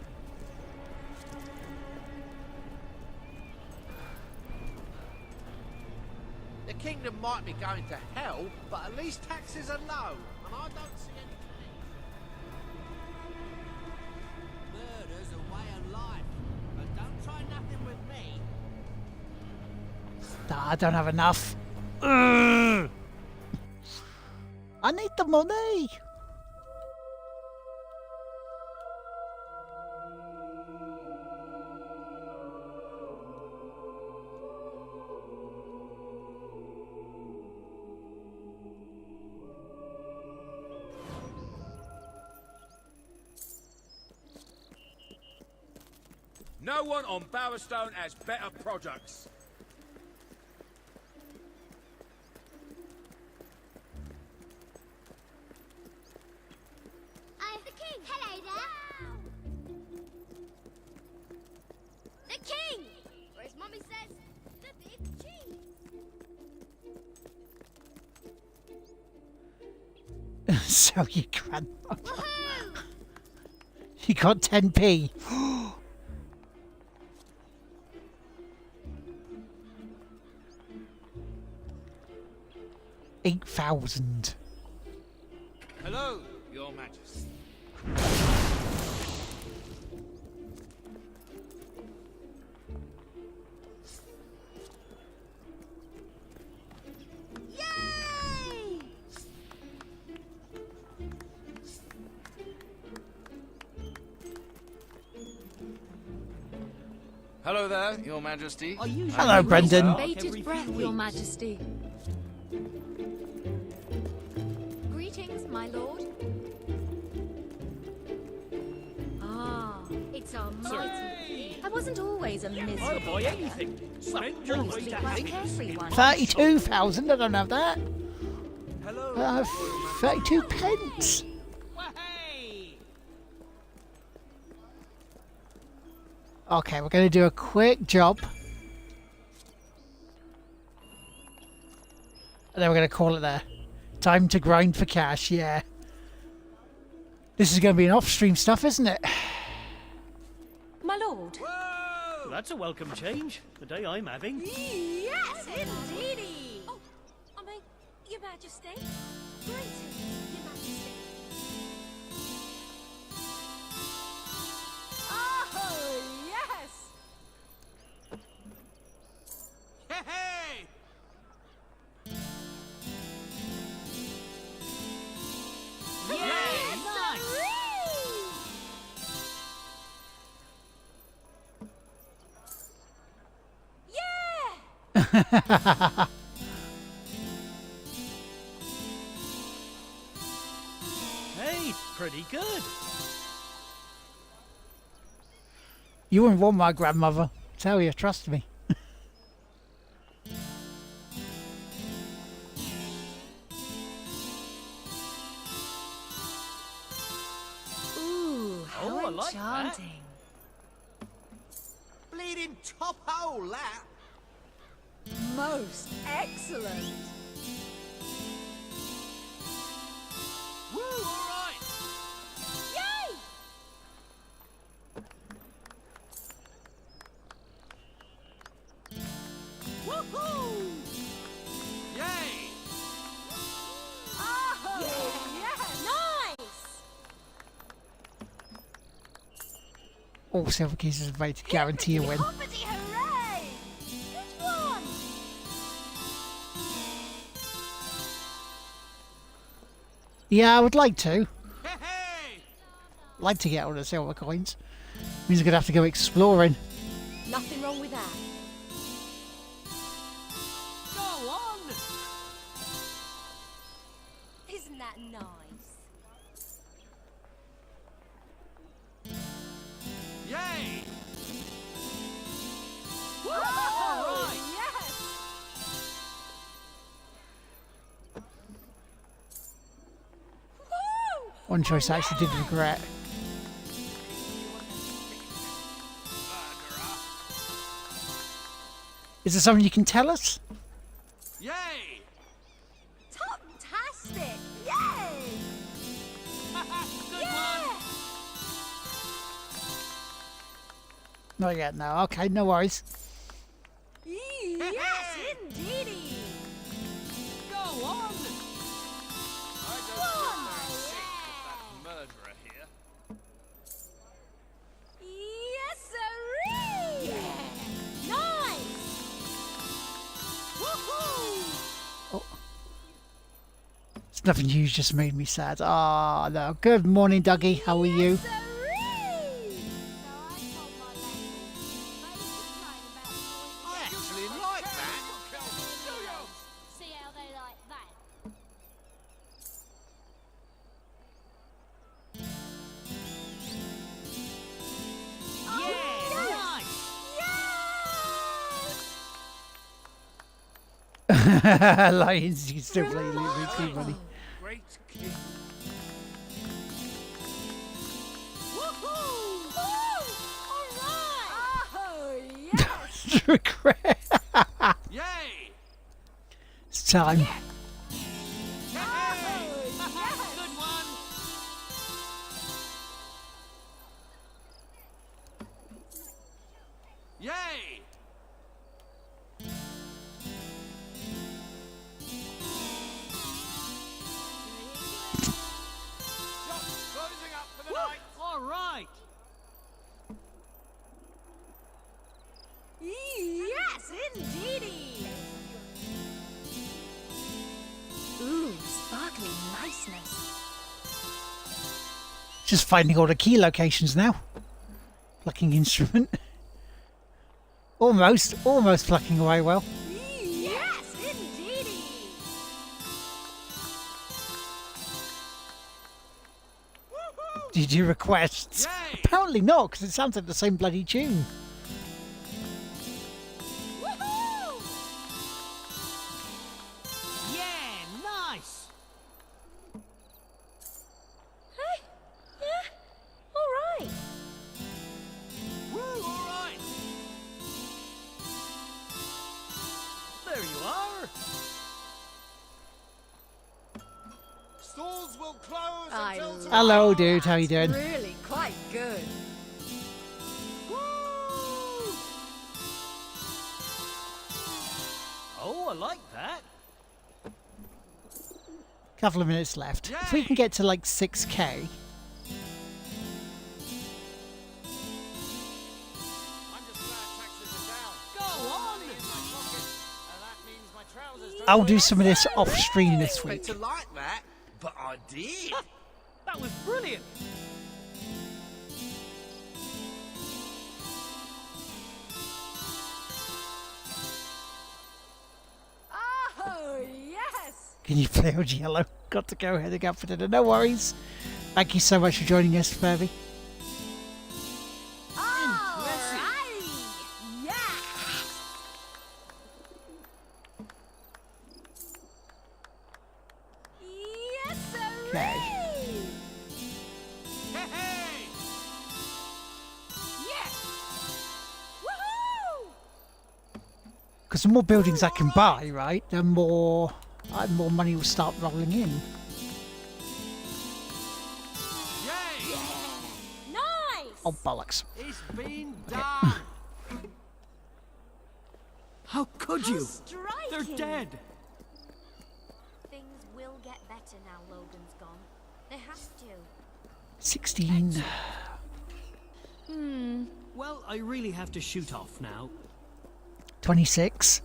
The kingdom might be going to hell, but at least taxes are low, and I don't see any change. Murder's a way of life, but don't try nothing with me. Nah, I don't have enough. Ugh. I need the money. No one on Bowerstone has better products. I'm the king. Hello there. The king! Or as Mummy says, the big cheese. So you grandmother. You got 10p. 8,000. Hello, Your Majesty. Yay! Hello there, Your Majesty. Hello, Brendan. Bated breath, Your Majesty. Greetings, my lord. Ah, it's our mighty. I wasn't always a miserable. I'll buy anything. Spend your Used to be quite carefree once. 32,000. I don't have that. Hello. 32 pence. Okay, we're going to do a quick job. And then we're going to call it there. Time to grind for cash, yeah. This is going to be an off-stream stuff, isn't it? My lord. Whoa! That's a welcome change. The day I'm having. Yes, indeedy. Oh, I mean, Your Majesty. Greetings, Your Majesty. Oh, yes. Hey! Yes, yeah. Hey, pretty good. You wouldn't want my grandmother. Tell you, trust me. Ooh, how Oh, I like that. enchanting. bleeding top hole, that. Most excellent. Woo, all right. Yay! Woohoo! Yay! Oh, yeah. Nice. All silver keys is a way to guarantee a win. Hoppity hooray! Good one. Yeah, I would like to. Like to get all the silver coins. Means I'm gonna have to go exploring. Nothing wrong with that. Go on! Isn't that nice? Yay! Woo! All right. Yes. Woo! One choice I actually did regret. Is there something you can tell us? Yay! Top-tastic! Yay! Good Yeah! one! Not yet, no. Okay, no worries. Yes, indeedy! Go on! I don't feel very sick with that murderer here. Yes, sirree! Yeah! Nice! Woohoo! It's nothing you just made me sad. Ah, no. Good morning, Dougie. How are you? Sirree! I actually like that. See how they like that? Yeah! Nice! Lions, you can still play Loot too, buddy. Great king. Woohoo! All right! Oh, yes! Regret. Yay! It's time. Hey! Good one! Yay! Shots closing up for the Woo! night. All right! Yes, indeedy! Ooh, sparkling niceness. Just finding all the key locations now. Plucking instrument. Almost plucking away well. Yes, indeedy! Did you requests? Yay! Apparently not, because it sounds like the same bloody tune. Woohoo! Yeah, nice! Hey, yeah, all right. Woo, all right! There you are! Stalls will close I until love tomorrow. Hello, dude. How you doing? Really quite good. Oh, I like that. Couple of minutes left. If we can get to like 6k. I'm just glad taxes are down. Go on! Money in my pocket, and that means my trousers don't I'll do some of this off stream this week. To like that, but I did. That was brilliant! Oh, yes! Can you play old yellow? Got to go heading up for dinner. No worries. Thank you so much for joining us, Furby. Alrighty! Yeah! Yes, sirree! Okay. Hey! Yeah! Woohoo! Because the more buildings I can buy, right, the more money will start rolling in. Nice! Oh, bollocks. It's been done. How could How you? striking. They're dead. Things will get better now Logan's gone. They have to. 16. Well, I really have to shoot off now. 26.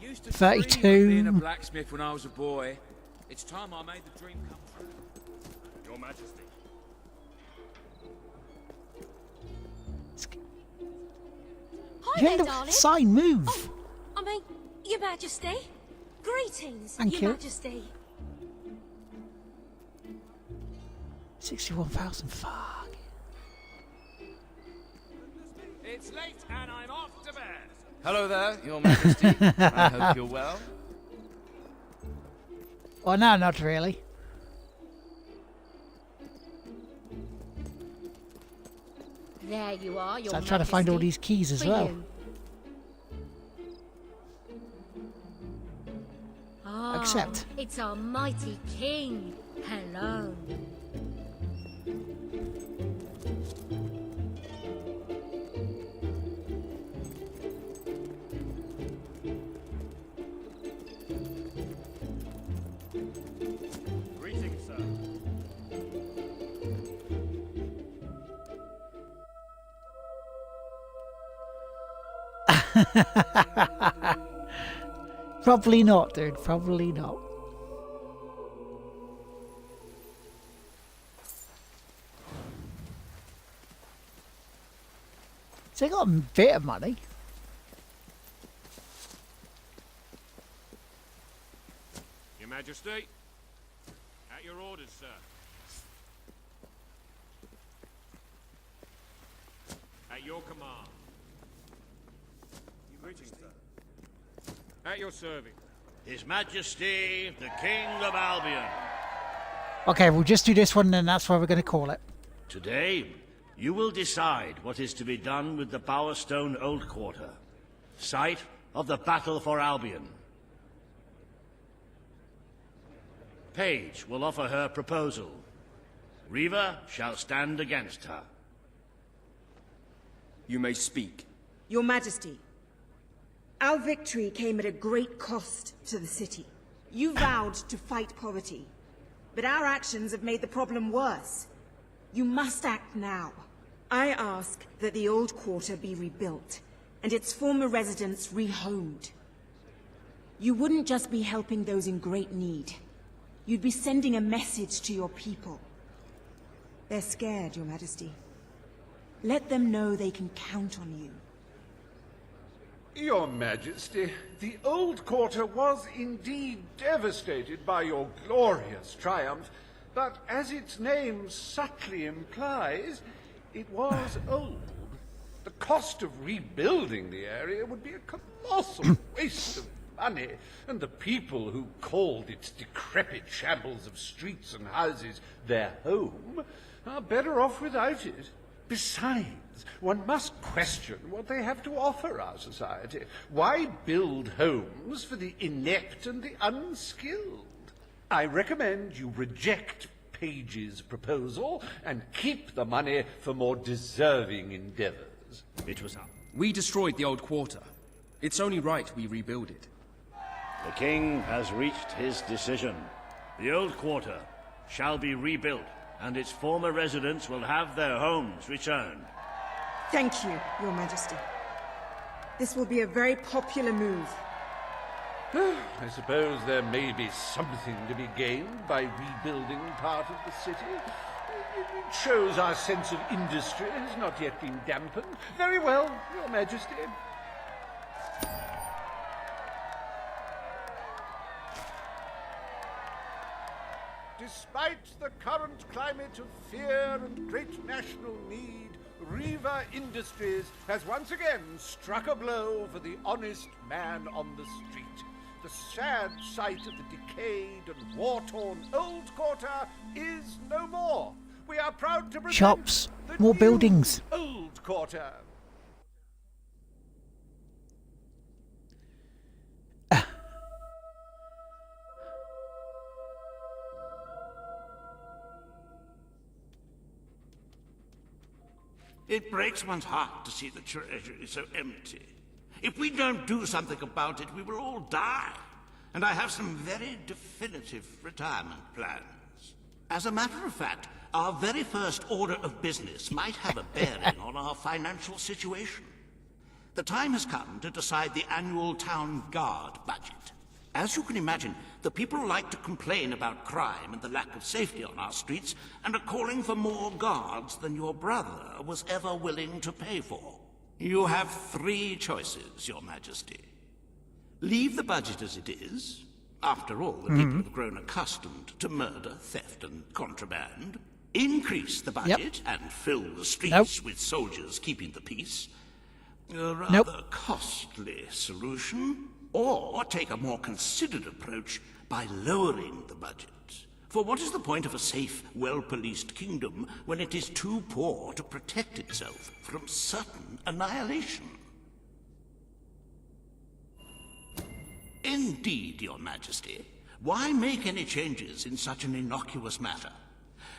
Used to 32. dream of being a blacksmith when I was a boy. It's time I made the dream come true. Your Majesty. Hi Yeah, there, the darling. sign move. Oh, I mean, Your Majesty. Greetings, Thank Your you. Majesty. 61,000. Fuck. It's late and I'm off to bed. Hello there, Your Majesty. I hope you're well. Well, no, not really. There you are, Your So I'm Majesty. trying to find all these keys as For well. you. Ah, Accept. It's our mighty king. Hello. Greetings, sir. Probably not, dude. Probably not. So they got a bit of money. Your Majesty. At your orders, sir. At your command. Greetings, sir. At your service. His Majesty, the King of Albion. Okay, we'll just do this one and that's what we're going to call it. Today, you will decide what is to be done with the Bowerstone Old Quarter, site of the Battle for Albion. Paige will offer her proposal. Reaver shall stand against her. You may speak. Your Majesty, our victory came at a great cost to the city. You vowed to fight poverty, but our actions have made the problem worse. You must act now. I ask that the old quarter be rebuilt, and its former residents rehomed. You wouldn't just be helping those in great need. You'd be sending a message to your people. They're scared, Your Majesty. Let them know they can count on you. Your Majesty, the old quarter was indeed devastated by your glorious triumph, but as its name subtly implies, it was old. The cost of rebuilding the area would be a colossal waste of money, and the people who called its decrepit shambles of streets and houses their home are better off without it. Besides, one must question what they have to offer our society. Why build homes for the inept and the unskilled? I recommend you reject Paige's proposal and keep the money for more deserving endeavors. It was up. We destroyed the old quarter. It's only right we rebuild it. The king has reached his decision. The old quarter shall be rebuilt, and its former residents will have their homes returned. Thank you, Your Majesty. This will be a very popular move. I suppose there may be something to be gained by rebuilding part of the city. It shows our sense of industry has not yet been dampened. Very well, Your Majesty. Despite the current climate of fear and great national need, Reaver Industries has once again struck a blow for the honest man on the street. The sad sight of the decayed and war-torn old quarter is no more. We are proud to present Shops, the more new buildings. Old quarter. It breaks one's heart to see the treasury so empty. If we don't do something about it, we will all die. And I have some very definitive retirement plans. As a matter of fact, our very first order of business might have a bearing on our financial situation. The time has come to decide the annual town guard budget. As you can imagine, the people like to complain about crime and the lack of safety on our streets, and are calling for more guards than your brother was ever willing to pay for. You have 3 choices, Your Majesty. Leave the budget as it is. After all, the people have grown accustomed to murder, theft, and contraband. Increase the budget and fill the streets with soldiers keeping the peace. A rather costly solution. Or take a more considered approach by lowering the budget. For what is the point of a safe, well-policed kingdom when it is too poor to protect itself from certain annihilation? Indeed, Your Majesty. Why make any changes in such an innocuous matter?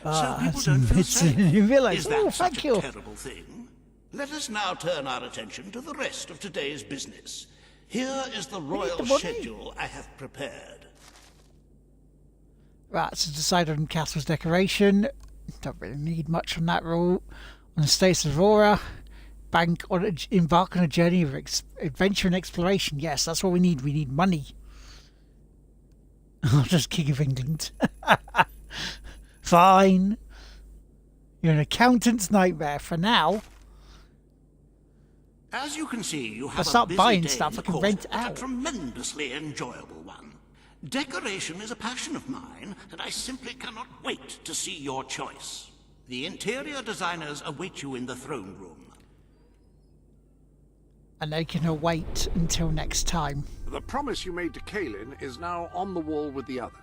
So people don't feel safe. Is that such a terrible thing? Let us now turn our attention to the rest of today's business. Here is the royal schedule I have prepared. Right, so decide on castle's decoration. Don't really need much on that rule. On the states of Aurora, embark on a journey of adventure and exploration. Yes, that's what we need. We need money. Oh, just King of England. Fine. You're an accountant's nightmare for now. As you can see, you have I'll start a busy buying day stuff in I the can court, rent but out. a tremendously enjoyable one. Decoration is a passion of mine, and I simply cannot wait to see your choice. The interior designers await you in the throne room. And they can wait until next time. The promise you made to Kaelin is now on the wall with the others.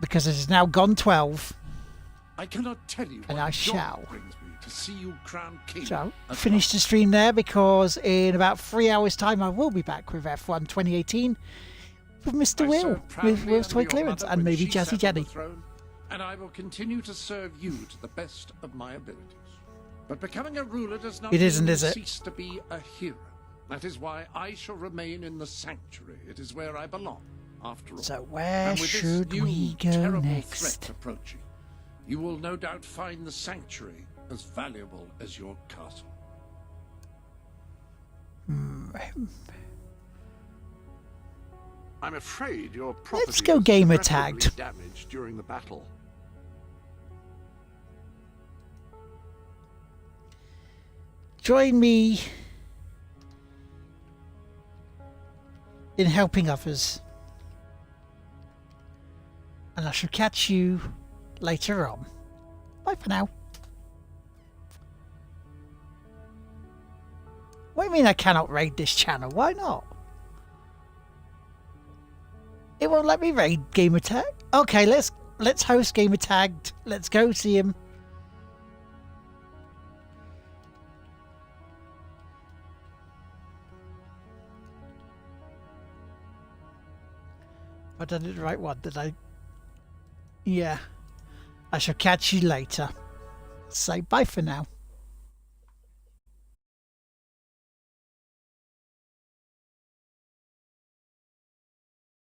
Because it is now gone 12. I cannot tell you And what I joy shall. it brings me to see you crown king. So, finish the stream there, because in about 3 hours' time I will be back with F1 2018 with Mr. Will, with Will's Toy Clearance, and maybe Jazzy Jenny. And I will continue to serve you to the best of my abilities. But becoming a ruler does not It isn't, mean is it? cease to be a hero. That is why I shall remain in the sanctuary. It is where I belong, after all. So where And with this should new, we go terrible next? threat approaching, you will no doubt find the sanctuary as valuable as your castle. I'm afraid your property Let's go was gamer irreparably tagged. damaged during the battle. Join me in helping others. And I shall catch you later on. Bye for now. What do you mean I cannot raid this channel? Why not? It won't let me raid Gamertag? Okay, let's host Gamertagged. Let's go see him. I done it the right one, did I? Yeah. I shall catch you later. Say bye for now.